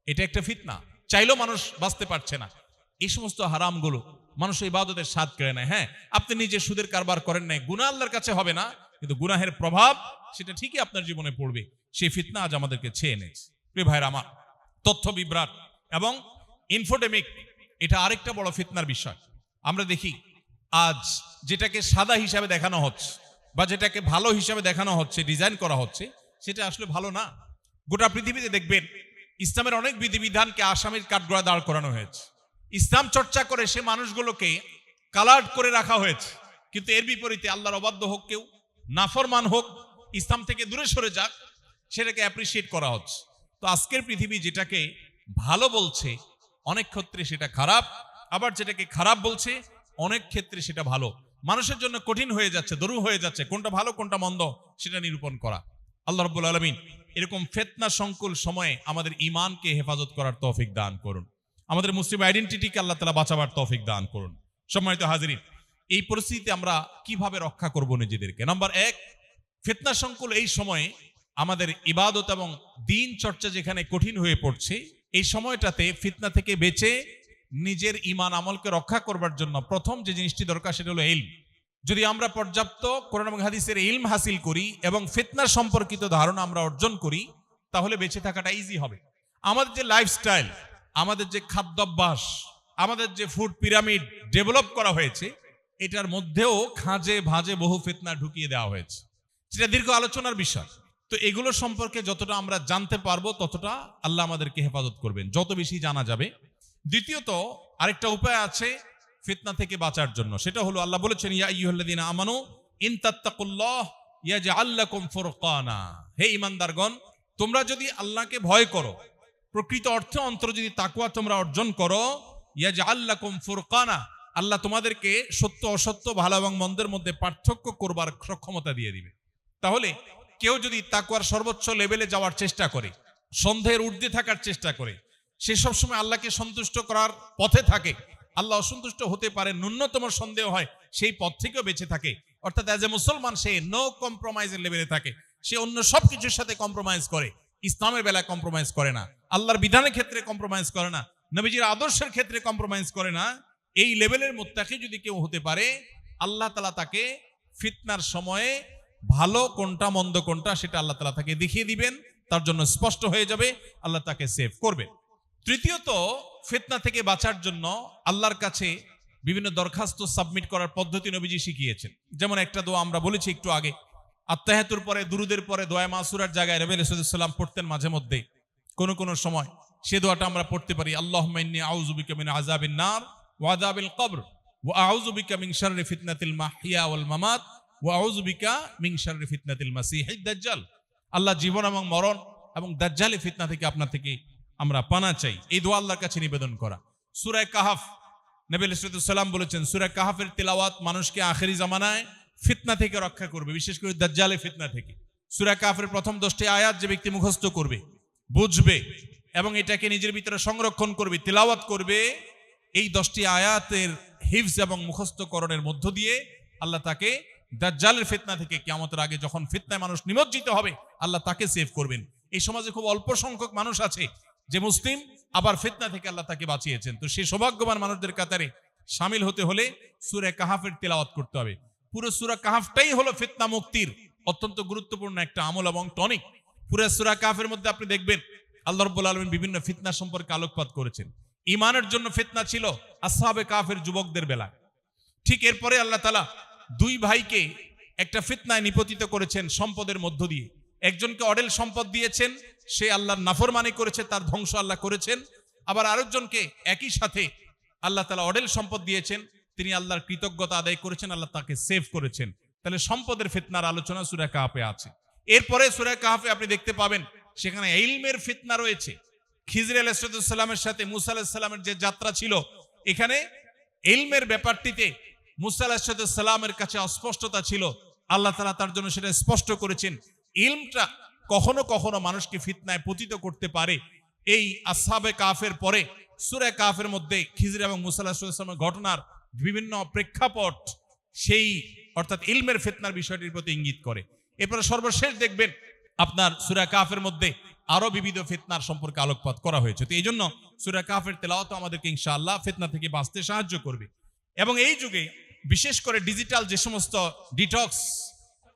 এটা একটা ফিতনা, চাইলেও মানুষ বাঁচতে পারছে না। এই সমস্ত হারামগুলো মানুষ ইবাদতের স্বাদ কেড়ে নেয়। হ্যাঁ, আপনি নিজে সুদের কারবার করেন নাই, গুনাহ আল্লাহর কাছে হবে না, কিন্তু গুনাহের প্রভাব সেটা ঠিকই আপনার জীবনে পড়বে। সেই ফিতনা আজ আমাদেরকে ছেয়ে এনেছে। প্রিয় ভাইরা আমার, তথ্য বিভ্রাট এবং ইনফোডেমিক এটা আরেকটা বড় ফিতনার বিষয়। আমরা দেখি আজ যেটাকে সাদা হিসাবে দেখানো হচ্ছে বা যেটাকে ভালো হিসাবে দেখানো হচ্ছে, ডিজাইন করা হচ্ছে, সেটা আসলে ভালো না। গোটা পৃথিবীতে দেখবেন ইসলামের অনেক বিধিবিধানকে আসামির কাঠগড়ায় দাঁড় করানো হয়েছে। ইসলাম চর্চা করে সে মানুষগুলোকে কালার্ড করে রাখা হয়েছে, কিন্তু এর বিপরীতে আল্লাহর অবাধ্য হোক, কেউ নাফরমান হোক, ইসলাম থেকে দূরে সরে যাক, সেটাকে অ্যাপ্রিসিয়েট করা হচ্ছে। তো আজকের পৃথিবী যেটাকে ভালো বলছে অনেক ক্ষেত্রে সেটা খারাপ, আবার যেটাকে খারাপ বলছে অনেক ক্ষেত্রে সেটা ভালো। মানুষের জন্য কঠিন হয়ে যাচ্ছে, দরু হয়ে যাচ্ছে কোনটা ভালো কোনটা মন্দ সেটা নিরূপণ করা। আল্লাহ রাব্বুল আলামিন এরকম ফিতনা সংকুল সময়ে আমাদের ঈমানকে হেফাজত করার তৌফিক দান করুন, আমাদের মুসলিম আইডেন্টিটিকে আল্লাহ তাআলা বাঁচাবার তৌফিক দান করুন। সম্মানিত হাজিরিন, এই পরিস্থিতিতে আমরা কিভাবে রক্ষা করব নিজেদেরকে? নাম্বার 1, ফিতনা সংকুল এই সময়ে আমাদের ইবাদত এবং দ্বীন চর্চা যেখানে কঠিন হয়ে পড়ছে, এই সময়টাতে ফিতনা থেকে বেঁচে নিজের ঈমান আমলকে রক্ষা করবার জন্য প্রথম যে জিনিসটি দরকার সেটা হলো ইলম। যদি আমরা পর্যাপ্ত কোরআন এবং হাদিসের ইলম হাসিল করি এবং ফিতনা সম্পর্কিত ধারণা আমরা অর্জন করি, তাহলে বেঁচে থাকাটা ইজি হবে। আমাদের যে লাইফস্টাইল, আমাদের যে খাদ্যাভ্যাস, আমাদের যে ফুড পিরামিড ডেভেলপ করা হয়েছে, এটার মধ্যেও খাঁজে ভাঁজে বহু ফিতনা ঢুকিয়ে দেওয়া হয়েছে, সেটা দীর্ঘ আলোচনার বিষয়। তো এগুলো সম্পর্কে যতটা আমরা জানতে পারবো ততটা আল্লাহ আমাদেরকে হেফাজত করবেন, যত বেশি জানা যাবে। দ্বিতীয়ত আরেকটা উপায় আছে ফিতনা থেকে বাঁচার জন্য, সেটা হলো আল্লাহ বলেছেন, ইয়া আইয়ুহাল্লাযীনা আমানু ইন তাত্তাকুল্লাহ ইয়াজআল লাকুম ফুরকানা। হে ঈমানদারগণ, তোমরা যদি আল্লাহকে ভয় করো, প্রকৃত অর্থে অন্তর যদি তাকওয়া তোমরা অর্জন করো, ইয়াজআল লাকুম ফুরকানা, আল্লাহ তোমাদেরকে সত্য অসত্য, ভালো এবং মন্দের মধ্যে পার্থক্য করবার সক্ষমতা দিয়ে দিবে। তাহলে কেউ যদি তাকওয়ার সর্বোচ্চ লেভেলে যাওয়ার চেষ্টা করে, সন্দেহের ঊর্ধ্বে থাকার চেষ্টা করে, সে সবসময় আল্লাহকে সন্তুষ্ট করার পথে থাকে, আল্লাহ অসন্তুষ্ট হতে পারে ন্যূনতম সন্দেহ হয়, সেই পথ থেকেও বেঁচে থাকে, অর্থাৎ অ্যাজ এ মুসলমান সে নো কম্প্রোমাইজের লেভেলে থাকে, সে অন্য সবকিছুর সাথে কম্প্রোমাইজ করে, ইসলামের বেলায় কম্প্রোমাইজ করে না, আল্লাহর বিধানের ক্ষেত্রে কম্প্রোমাইজ করে না, নবীজির আদর্শের ক্ষেত্রে কম্প্রোমাইজ করে না, এই লেভেলের মুত্তাকি যদি কেউ হতে পারে, আল্লাহ তাআলা তাকে ফিতনার সময়ে ভালো কোনটা মন্দ কোনটা সেটা আল্লাহ তাআলা তাকে দেখিয়ে দিবেন, তার জন্য স্পষ্ট হয়ে যাবে, আল্লাহ তাকে সেভ করবে। তৃতীয়ত, ফিতনা থেকে বাঁচার জন্য আল্লাহর কাছে বিভিন্ন দরখাস্ত সাবমিট করার পদ্ধতি নবীজি শিখিয়েছেন। যেমন একটা দোয়া আমরা বলেছি একটু আগে, আত্তাহিয়াতুর পরে, দুরুদের পরে দোয়া মাসুরার জায়গায় নবী সাল্লাল্লাহু আলাইহি ওয়াসাল্লাম পড়তেন মাঝে মধ্যে, কোন সময় সে দোয়াটা আমরা পড়তে পারি, আল্লাহুম্মা ইন্নী আউযু বিকা মিন আযাবিন নার ওয়া আযাবিল কবর ওয়া আউযু বিকা মিন শাররি ফিতনাতিল মাহইয়া ওয়াল মামাত ওয়া আউযু বিকা মিন শাররি ফিতনাতিল মাসিহিদ দাজ্জাল। আল্লাহ জীবন এবং মরণ এবং দাজ্জালের ফিতনা থেকে আপনার থেকে আমরা পানা চাই, এই দোয়া আল্লাহর কাছে নিবেদন করা। সূরা কাহাফ, নবী সাল্লাল্লাহু আলাইহি ওয়াসাল্লাম বলেছেন, সূরা কাহাফের তিলাওয়াত মানুষকে আখেরি জামানায় ফিতনা থেকে রক্ষা করবে, বিশেষ করে দাজ্জালের ফিতনা থেকে। সূরা কাহাফের প্রথম 10টি আয়াত যে ব্যক্তি মুখস্থ করবে, বুঝবে এবং এটাকে নিজের ভিতরে সংরক্ষণ করবে, তিলাওয়াত করবে, এই 10টি আয়াতের হিফজ এবং মুখস্থকরণের মধ্য দিয়ে আল্লাহ তাকে দাজ্জালের ফিতনা থেকে, কিয়ামতের আগে যখন ফিতনায় মানুষ নিমজ্জিত হবে, আল্লাহ তাকে সেভ করবেন। এই সমাজে খুব অল্প সংখ্যক মানুষ আছে যে মুসলিম, আবার ফিতনা থেকে আল্লাহ তাকে বাঁচিয়েছেন। তো সেই সৌভাগ্যবান মানুষদের কাতারে শামিল হতে হলে সূরা কাহাফের তিলাওয়াত করতে হবে। পুরো সূরা কাহাফটাই হলো ফিতনা মুক্তির অত্যন্ত গুরুত্বপূর্ণ একটা আমল এবং টনিক। পুরো সূরা কাহাফের মধ্যে আপনি দেখবেন আল্লাহ রাব্বুল আলামিন বিভিন্ন ফিতনা সম্পর্কে আলোকপাত করেছেন। ঈমানের জন্য ফিতনা ছিল আসহাবে কাহাফের যুবকদের বেলায়, ঠিক এরপরে আল্লাহ তাআলা দুই ভাইকে একটা ফিতনায় নিপতিত করেছেন সম্পদের মধ্য দিয়ে। একজনকে অডেল সম্পদ দিয়েছেন, সে আল্লাহর নাফরমানি করেছে, তার ধ্বংস আল্লাহ করেছেন। আবার আরেকজনকে একই সাথে আল্লাহ তাআলা অডেল সম্পদ দিয়েছেন, তিনি আল্লাহর কৃতজ্ঞতা আদায় করেছেন, আল্লাহ তাকে সেভ করেছেন। তাহলে সম্পদের ফিতনার আলোচনা সূরা কাহাফে আছে। এরপরে সূরা কাহাফে আপনি দেখতে পাবেন সেখানে ইলমের ফিতনা রয়েছে। খিজর আলাইহিস সালামের সাথে মুসা আলাইহিস সালামের যে যাত্রা ছিল, এখানে ইলমের ব্যাপারটিতে মুসা আলাইহিস সালামের কাছে অস্পষ্টতা ছিল, আল্লাহ তাআলা তার জন্য সেটা স্পষ্ট করেছেন। ইলমটা কখনো কখনো মানুষকে ফিতনায় পতিত করতে পারে। এই আসহাবে কাফের পরে সূরা কাফের মধ্যে খিজর এবং মুসা আলাইহিস সালামের ঘটনার বিভিন্ন প্রেক্ষাপট সেই অর্থাৎ ইলমের ফিতনার বিষয়টির প্রতি ইঙ্গিত করে। এরপরে সর্বশেষ দেখবেন আপনার সূরা কাফের মধ্যে আরো বিবিধ ফিতনার সম্পর্কে আলোকপাত করা হয়েছে। তো এই জন্য সূরা কাফের তেলাওয়াত আমাদেরকে ইনশাআল্লাহ ফিতনা থেকে বাঁচতে সাহায্য করবে। এবং এই যুগে বিশেষ করে ডিজিটাল যে সমস্ত ডিটক্স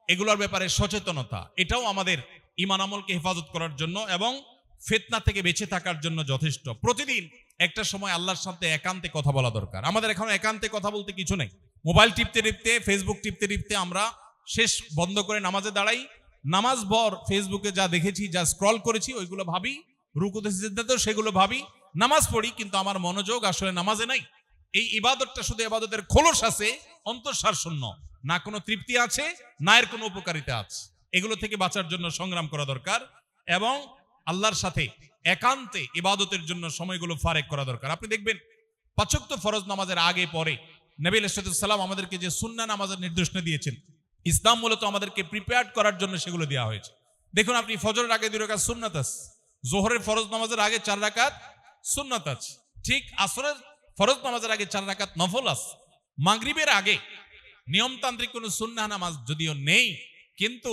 এগুলোর ব্যাপারে সচেতনতা, এটাও আমাদের ঈমান আমলকে হেফাজত করার জন্য এবং ফিতনা থেকে বেঁচে থাকার জন্য যথেষ্ট। প্রতিদিন একটা সময় আল্লাহর সাথে একান্তে কথা বলা দরকার। আমাদের এখন একান্তে কথা বলতে কিছু নেই। মোবাইল টিপতে টিপতে, ফেসবুক টিপতে টিপতে আমরা শেষ বন্ধ করে নামাজে দাঁড়াই। নামাজ ভর ফেসবুকে যা দেখেছি, যা স্ক্রল করেছি ওইগুলো ভাবি, রুকুতে সিজদাতেও সেগুলো ভাবি, নামাজ পড়ি, কিন্তু আমার মনোযোগ আসলে নামাজে নাই। এই ইবাদতটা শুধু ইবাদতের খোলস আছে, অন্তঃসার শূন্য, না কোনো তৃপ্তি আছে, না এর কোনো উপকারিতা আছে। এগুলো থেকে বাঁচার জন্য সংগ্রাম করা দরকার এবং আল্লাহর সাথে একান্তে ইবাদতের জন্য সময়গুলো ফারেক করা দরকার। আপনি দেখবেন ৫ ওয়াক্ত ফরজ নামাজের আগে পরে নবী আলাইহিস সালাম আমাদেরকে যে সুন্নাহ নামাজের নির্দেশনা দিয়েছেন, ইসলাম মূলত আমাদেরকে প্রিপেয়ার্ড করার জন্য সেগুলো দেওয়া হয়েছে। দেখুন, আপনি ফজরের আগে 2 রাকাত সুন্নাত আছে, জোহরের ফরজ নামাজের আগে 4 রাকাত সুন্নাত আছে, ঠিক আসরের ফরজ নামাজের আগে 4 রাকাত নফল আছে। মাগরিবের আগে নিয়মতান্ত্রিক কোনো সুন্নাহ নামাজ যদিও নেই, কিন্তু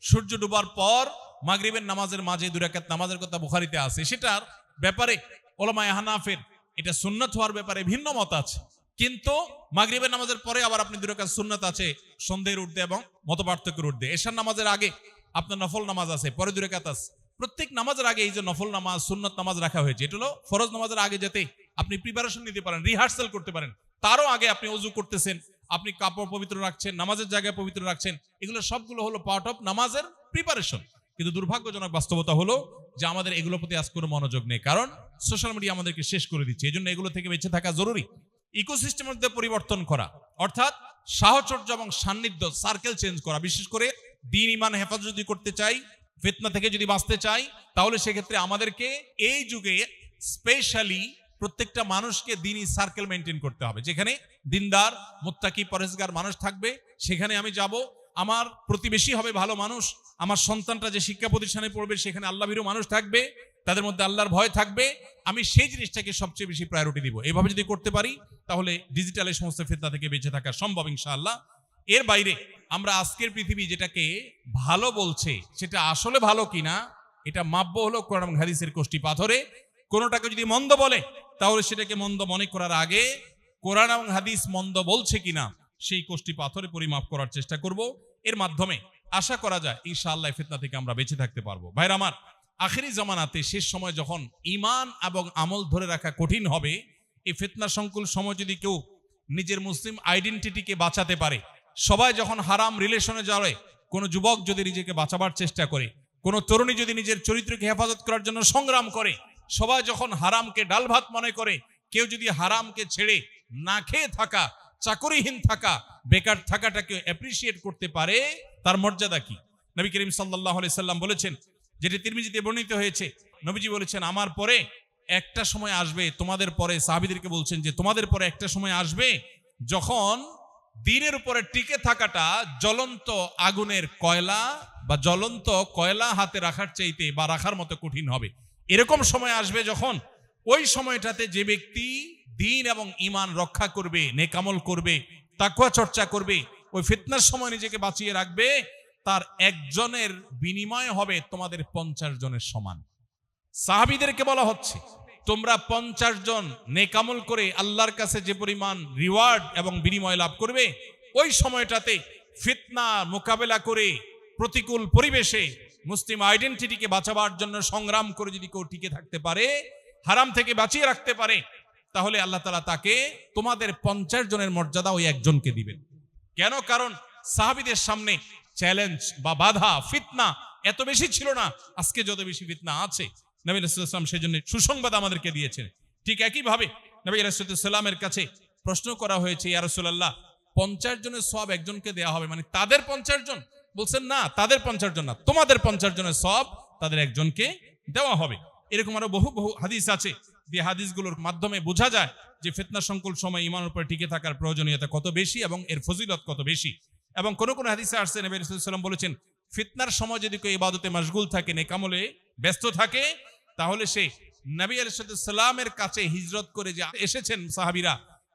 সূর্য ডুবার পর মাগরিবের নামাজের মাঝে 2 রাকাত নামাজের কথা বুখারীতে আছে। সেটার ব্যাপারে উলামায়ে হানাফের এটা সুন্নাত হওয়ার ব্যাপারে ভিন্ন মত আছে, কিন্তু মাগরিবের নামাজের পরে আবার আপনি 2 রাকাত সুন্নাত আছে সন্ধ্যের ঊর্ধ্বে এবং মতপার্থক্যের ঊর্ধ্বে। এশার নামাজের আগে আপনার নফল নামাজ আছে, পরে 2 রাকাত আছে। প্রত্যেক নামাজের আগে এই যে নফল নামাজ, সুন্নাত নামাজ রাখা হয়েছে, এটা হলো ফরজ নামাজের আগে যাতে আপনি প্রিপারেশন নিতে পারেন, রিহার্সাল করতে পারেন। তারও আগে আপনি ওযু করতেছেন, আপনি কাপড় পবিত্র রাখছেন, নামাজের জায়গায় পবিত্র রাখছেন, এগুলো সবগুলো হলো পার্ট অফ নামাজের প্রিপারেশন। কিন্তু দুর্ভাগ্যজনক বাস্তবতা হলো যে আমাদের এগুলোর প্রতি আজ কোনো মনোযোগ নেই, কারণ সোশ্যাল মিডিয়া আমাদেরকে শেষ করে দিচ্ছে। এই জন্য এগুলো থেকে বেঁচে থাকা জরুরি। ইকোসিস্টেমের মধ্যে পরিবর্তন করা, অর্থাৎ সাহচর্য এবং সান্নিধ্য, সার্কেল চেঞ্জ করা। বিশেষ করে দ্বীন ঈমান হেফাজত যদি করতে চাই, ফিতনা থেকে যদি বাঁচতে চাই, তাহলে সেক্ষেত্রে আমাদেরকে এই যুগে স্পেশালি প্রত্যেকটা মানুষকে দ্বীনি সার্কেল মেনটেন করতে হবে। যেখানে দিনদার, মুত্তাকি, পরেজগার মানুষ থাকবে সেখানে আমি যাব। আমার প্রতিবেশী হবে ভালো মানুষ, আমার সন্তানটা যে শিক্ষা প্রতিষ্ঠানে পড়বে সেখানে আল্লাহভীরু মানুষ থাকবে, তাদের মধ্যে আল্লাহর ভয় থাকবে। আমি সেই জিনিসটাকে সবচেয়ে বেশি প্রায়োরিটি দিব। এইভাবে যদি করতে পারি তাহলে ডিজিটালের সমস্ত ফিতনা থেকে বেঁচে থাকা সম্ভব ইনশাআল্লাহ। এর বাইরে আমরা আজকের পৃথিবী যেটাকে ভালো বলছে সেটা আসলে ভালো কিনা এটা মাপব হলো কোরআন এবং হাদিসের কষ্টি পাথরে। কোনোটাকে যদি মন্দ বলে তাহলে সেটাকে মন্দ মনে করার আগে কোরআন এবং হাদিস মন্দ বলছে কিনা সেই কষ্টি পাথরে পরিমাপ করার চেষ্টা করব। এর মাধ্যমে আশা করা যায় ইনশাআল্লাহ ফিতনা থেকে আমরা বেঁচে থাকতে পারবো। ভাইরা আমার, আখেরি জামানাতে শেষ সময় যখন ঈমান এবং আমল ধরে রাখা কঠিন হবে, এই ফিতনা সংকুল সময় যদি কেউ নিজের মুসলিম আইডেন্টিটিকে বাঁচাতে পারে, সবাই যখন হারাম রিলেশনে যাবে, কোনো যুবক যদি নিজেকে বাঁচাবার চেষ্টা করে, কোনো তরুণী যদি নিজের চরিত্রকে হেফাজত করার জন্য সংগ্রাম করে, সবাই যখন হারামকে ডাল ভাত মনে করে, কেউ যদি হারামকে ছেড়ে না খেয়ে থাকা, চাকরিহীন থাকা, বেকার থাকাটাকে অ্যাপ্রিসিয়েট করতে পারে, তার মর্যাদা কি? নবী করিম সাল্লাল্লাহু আলাইহি সাল্লাম বলেছেন, যেটি তিরমিজিতে বর্ণিত হয়েছে, নবীজি বলেছেন, আমার পরে একটা সময় আসবে, তোমাদের পরে, সাহাবীদেরকে বলছেন যে তোমাদের পরে একটা সময় আসবে যখন দ্বীনের উপরে টিকে থাকাটা জ্বলন্ত আগুনের কয়লা বা জ্বলন্ত কয়লা হাতে রাখার চাইতে বা রাখার মতো কঠিন হবে। এরকম সময় আসবে যখন ওই সময়টাতে যে ব্যক্তি দ্বীন এবং ঈমান রক্ষা করবে, নেক আমল করবে, তাকওয়া চর্চা করবে, ওই ফিতনার সময় নিজেকে বাঁচিয়ে রাখবে, তার একজনের বিনিময় হবে তোমাদের 50 জনের সমান। সাহাবীদেরকে বলা হচ্ছে, তোমরা 50 জন নেক আমল করে আল্লাহর কাছে যে পরিমাণ রিওয়ার্ড এবং বিনিময় লাভ করবে, ওই সময়টাতে ফিতনা মোকাবেলা করে প্রতিকূল পরিবেশে মুসলিম আইডেন্টিটিকে বাঁচাবার জন্য সংগ্রাম করে যদি কেউ টিকে থাকতে পারে, হারাম থেকে বাঁচিয়ে রাখতে পারে, তাহলে আল্লাহ তাআলা তাকে তোমাদের 50 জনের মর্যাদা ওই একজনকে দিবেন। কেন? কারণ সাহাবীদের সামনে চ্যালেঞ্জ বা বাধা, ফিতনা এত বেশি ছিল না, আজকে যত বেশি ফিতনা আছে। নবী রাসূলুল্লাহ সাল্লাল্লাহু আলাইহি ওয়াসাল্লাম সেজন্য সুসংবাদ আমাদেরকে দিয়েছেন। ঠিক একইভাবে নবী রাসূলুল্লাহ সাল্লাল্লাহু আলাইহি ওয়াসাল্লামের কাছে প্রশ্ন করা হয়েছে, ইয়া রাসূলুল্লাহ, 50 জনের সওয়াব একজনকে দেয়া হবে, মানে তাদের 50 জন? বলছেন না, তাদের 50 জন না, তোমাদের 50 জনের সওয়াব তাদের একজনকে দেওয়া হবে। এরকম আরো বহু বহু হাদিস আছে, যে হাদিসগুলোর মাধ্যমে বোঝা যায় যে ফিতনা সংকুল সময় ঈমানের উপর টিকে থাকার প্রয়োজনীয়তা কত বেশি এবং এর ফজিলত কত বেশি। এবং কোন কোন হাদিসে আসছে নবী রাসূলুল্লাহ সাল্লাল্লাহু আলাইহি ওয়াসাল্লাম বলেছেন, ফিতনার সময় যদি কেউ ইবাদতে মশগুল থাকে, নেক আমলে ব্যস্ত থাকে, তাহলে সে নবী আলাইহিস সালামের কাছে হিজরত করে যে এসেছেন সাহাবীরা,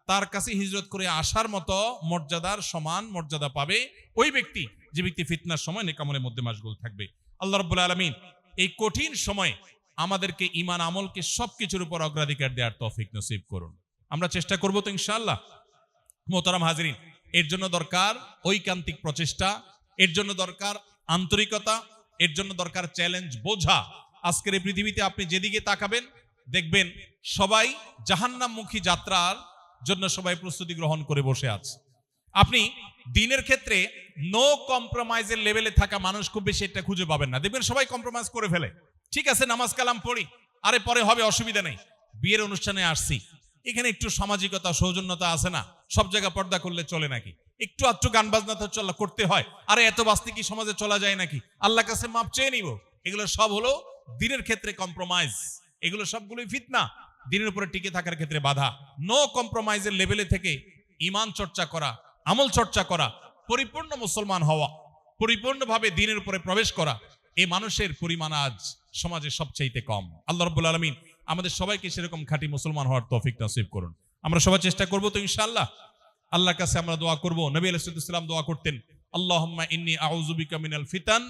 তার কাছে হিজরত করে আসার মতো মর্যাদার সমান মর্যাদা পাবে ওই ব্যক্তি যে ব্যক্তি ফিতনার সময় নেক আমলের মধ্যে মশগুল থাকবে। আল্লাহ রাব্বুল আলামিন এই কঠিন সময়ে আমাদেরকে ঈমান আমলকে সবকিছুর উপর অগ্রাধিকার দেওয়ার তৌফিক নসিব করুন। আমরা চেষ্টা করব তো ইনশাআল্লাহ। মোহতারাম হাজরিন, এর জন্য দরকার ঐকান্তিক প্রচেষ্টা, এর জন্য দরকার আন্তরিকতা, এর জন্য দরকার চ্যালেঞ্জ বোঝা। আজকের এই পৃথিবীতে আপনি যেদিকে তাকাবেন দেখবেন সবাই জাহান্নামমুখী যাত্রার জন্য সবাই প্রস্তুতি গ্রহণ করে বসে আছে। আপনি দিনের ক্ষেত্রে নো কম্প্রোমাইজের লেভেলে থাকা মানুষ খুব বেশি এটা খুঁজে পাবেন না। দেখবেন সবাই কম্প্রোমাইজ করে ফেলে। ঠিক আছে, নামাজ কালাম পড়ি, আরে পরে হবে, অসুবিধা নেই। বিয়ের অনুষ্ঠানে আসছি, এখানে একটু সামাজিকতা সৌজন্যতা আছে না, সব জায়গা পর্দা করলে চলে নাকি? একটু আধটু গান বাজনা তো চলা করতে হয়, আরে এত বাস্তি কি সমাজে চলা যায় নাকি? আল্লাহর কাছে মাপ চেয়ে নিব। এগুলো সব হলো দিনের ক্ষেত্রে কম্প্রোমাইজ, এগুলো সবগুলোই ফিতনা, দিনের উপরে টিকে থাকার ক্ষেত্রে বাধা। নো কম্প্রোমাইজের লেভেলে থেকে ঈমান চর্চা করা, আমল চর্চা করা, পরিপূর্ণ মুসলমান হওয়া, পরিপূর্ণভাবে দিনের উপরে প্রবেশ করা, এই মানুষের পরিমাণ আজ সমাজে সবচাইতে কম। আল্লাহ রাব্বুল আলামিন আমাদের সবাইকে সেরকম খাঁটি মুসলমান হওয়ার তৌফিক নসিব করুন। আমরা সবাই চেষ্টা করব তো ইনশাআল্লাহ। আল্লাহর কাছে আমরা দোয়া করব। নবী আলাইহিস সালাম দোয়া করতেন, আল্লাহুম্মা ইন্নী আউযু বিকা মিনাল ফিতান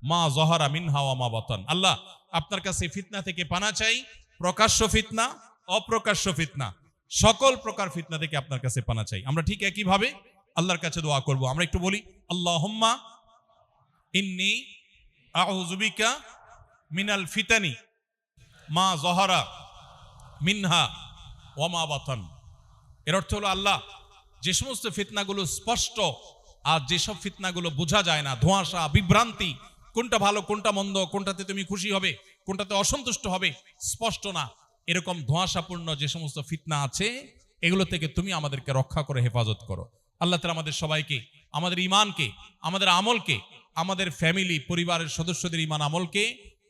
মা যাহারা মিনহা ওয়া মা বাতান। আল্লাহ, আপনার কাছে ফিতনা থেকে পানা চাই, প্রকাশ্য ফিতনা, অপ্রকাশ্য ফিতনা, সকল প্রকার ফিতনা থেকে আপনার কাছে পানা চাই। আমরা ঠিক একই ভাবে আল্লাহর কাছে দোয়া করব। আমরা একটু বলি, আল্লাহুম্মা ইন্নী আউযু বিকা মিনাল ফিতানি মা যাহারা মিনহা ওয়া মা বাতান। এর অর্থ হলো, আল্লাহ, যে সমস্ত ফিতনাগুলো স্পষ্ট আর যেসব ফিতনাগুলো বোঝা যায় না, ধোঁয়াশা, বিভ্রান্তি, কোনটা ভালো কোনটা মন্দ, কোনটাতে তুমি খুশি হবে কোনটাতে অসন্তুষ্ট হবে, স্পষ্ট না, এরকম ধোঁয়াশাপূর্ণ যে সমস্ত ফিতনা আছে, এগুলো থেকে তুমি আমাদেরকে রক্ষা করে হেফাজত করো। আল্লাহ তাআলা আমাদের সবাইকে, আমাদের ঈমানকে, আমাদের আমলকে, আমাদের ফ্যামিলি পরিবারের সদস্যদের ঈমান আমলকে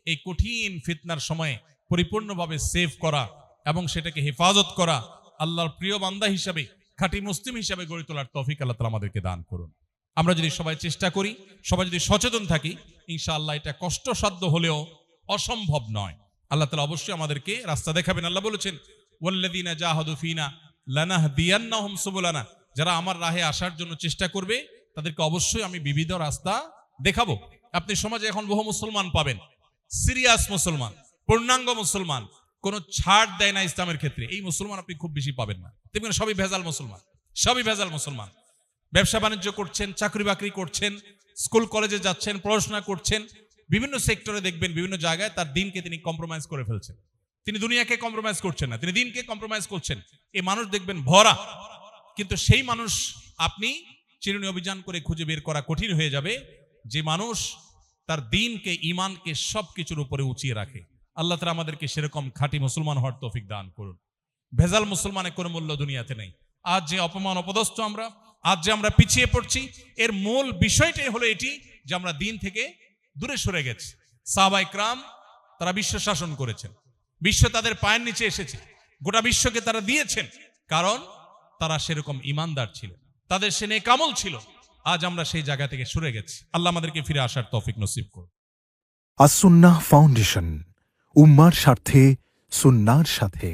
এই কঠিন ফিতনার সময়ে পরিপূর্ণভাবে সেভ করা এবং সেটাকে হেফাজত করা, আল্লাহর প্রিয় বান্দা হিসাবে, খাঁটি মুসলিম হিসাবে গড়ে তোলার তৌফিক আল্লাহ তাআলা আমাদেরকে দান করুন। আমরা যদি সবাই চেষ্টা করি, সবাই যদি সচেতন থাকি, ইনশাআল্লাহ এটা কষ্টসাধ্য হলেও অসম্ভব নয়। আল্লাহ তাআলা অবশ্যই আমাদেরকে রাস্তা দেখাবেন। আল্লাহ বলেছেন, ওয়াল্লাযীনা জাহাদু ফিনা লানাহদিয়ান্নাহুম সুবুলানা, যারা আমার রাহে আসার জন্য চেষ্টা করবে তাদেরকে অবশ্যই আমি বিবিধ রাস্তা দেখাবো। আপনি সমাজে এখন বহু মুসলমান পাবেন, সিরিয়াস মুসলমান, পূর্ণাঙ্গ মুসলমান, কোনো ছাড় দেয় না ইসলামের ক্ষেত্রে, এই মুসলমান আপনি খুব বেশি পাবেন না। দেখবেন সবই ভেজাল মুসলমান, সবই ভেজাল মুসলমান। ব্যবসা বাণিজ্য করছেন, চাকরি বাকরি করছেন, স্কুল কলেজে যাচ্ছেন, পড়াশোনা করছেন, বিভিন্ন সেক্টরে দেখবেন বিভিন্ন জায়গায় তার দিনকে তিনি কম্প্রোমাইজ করে ফেলছেন। তিনি দুনিয়াকে কম্প্রোমাইজ করছেন না, তিনি দিনকে কম্প্রোমাইজ করছেন। এই মানুষ দেখবেন ভরা, কিন্তু সেই মানুষ আপনি চিরুনি অভিযান করে খুঁজে বের করা কঠিন হয়ে যাবে যে মানুষ তার দিনকে, ঈমানকে সবকিছুর উপরে উঁচিয়ে রাখে। আল্লাহ তাআলা আমাদেরকে সেরকম খাঁটি মুসলমান হওয়ার তৌফিক দান করুন। ভেজাল মুসলমানের কোনো মূল্য দুনিয়াতে নেই। আজ যে অপমান অপদস্থ আমরা, আজ যে আমরা পিছিয়ে পড়ছি, এর মূল বিষয়টাই হলো এটি যে আমরা দিন থেকে দূরে সরে গেছি। সাহাবায়ে কেরাম তারা বিশ্ব শাসন করেছেন, বিশ্ব তাদের পায়ের নিচে এসেছে, গোটা বিশ্বকে তারা দিয়েছেন, কারণ তারা সেরকম ঈমানদার ছিলেন, তাদের সে নেক আমল ছিল। আজ আমরা সেই জায়গা থেকে সরে গেছি। আল্লাহ আমাদেরকে ফিরে আসার তৌফিক নসিব করুন। আস-সুন্নাহ ফাউন্ডেশন, উম্মার স্বার্থে সুন্নাহর সাথে।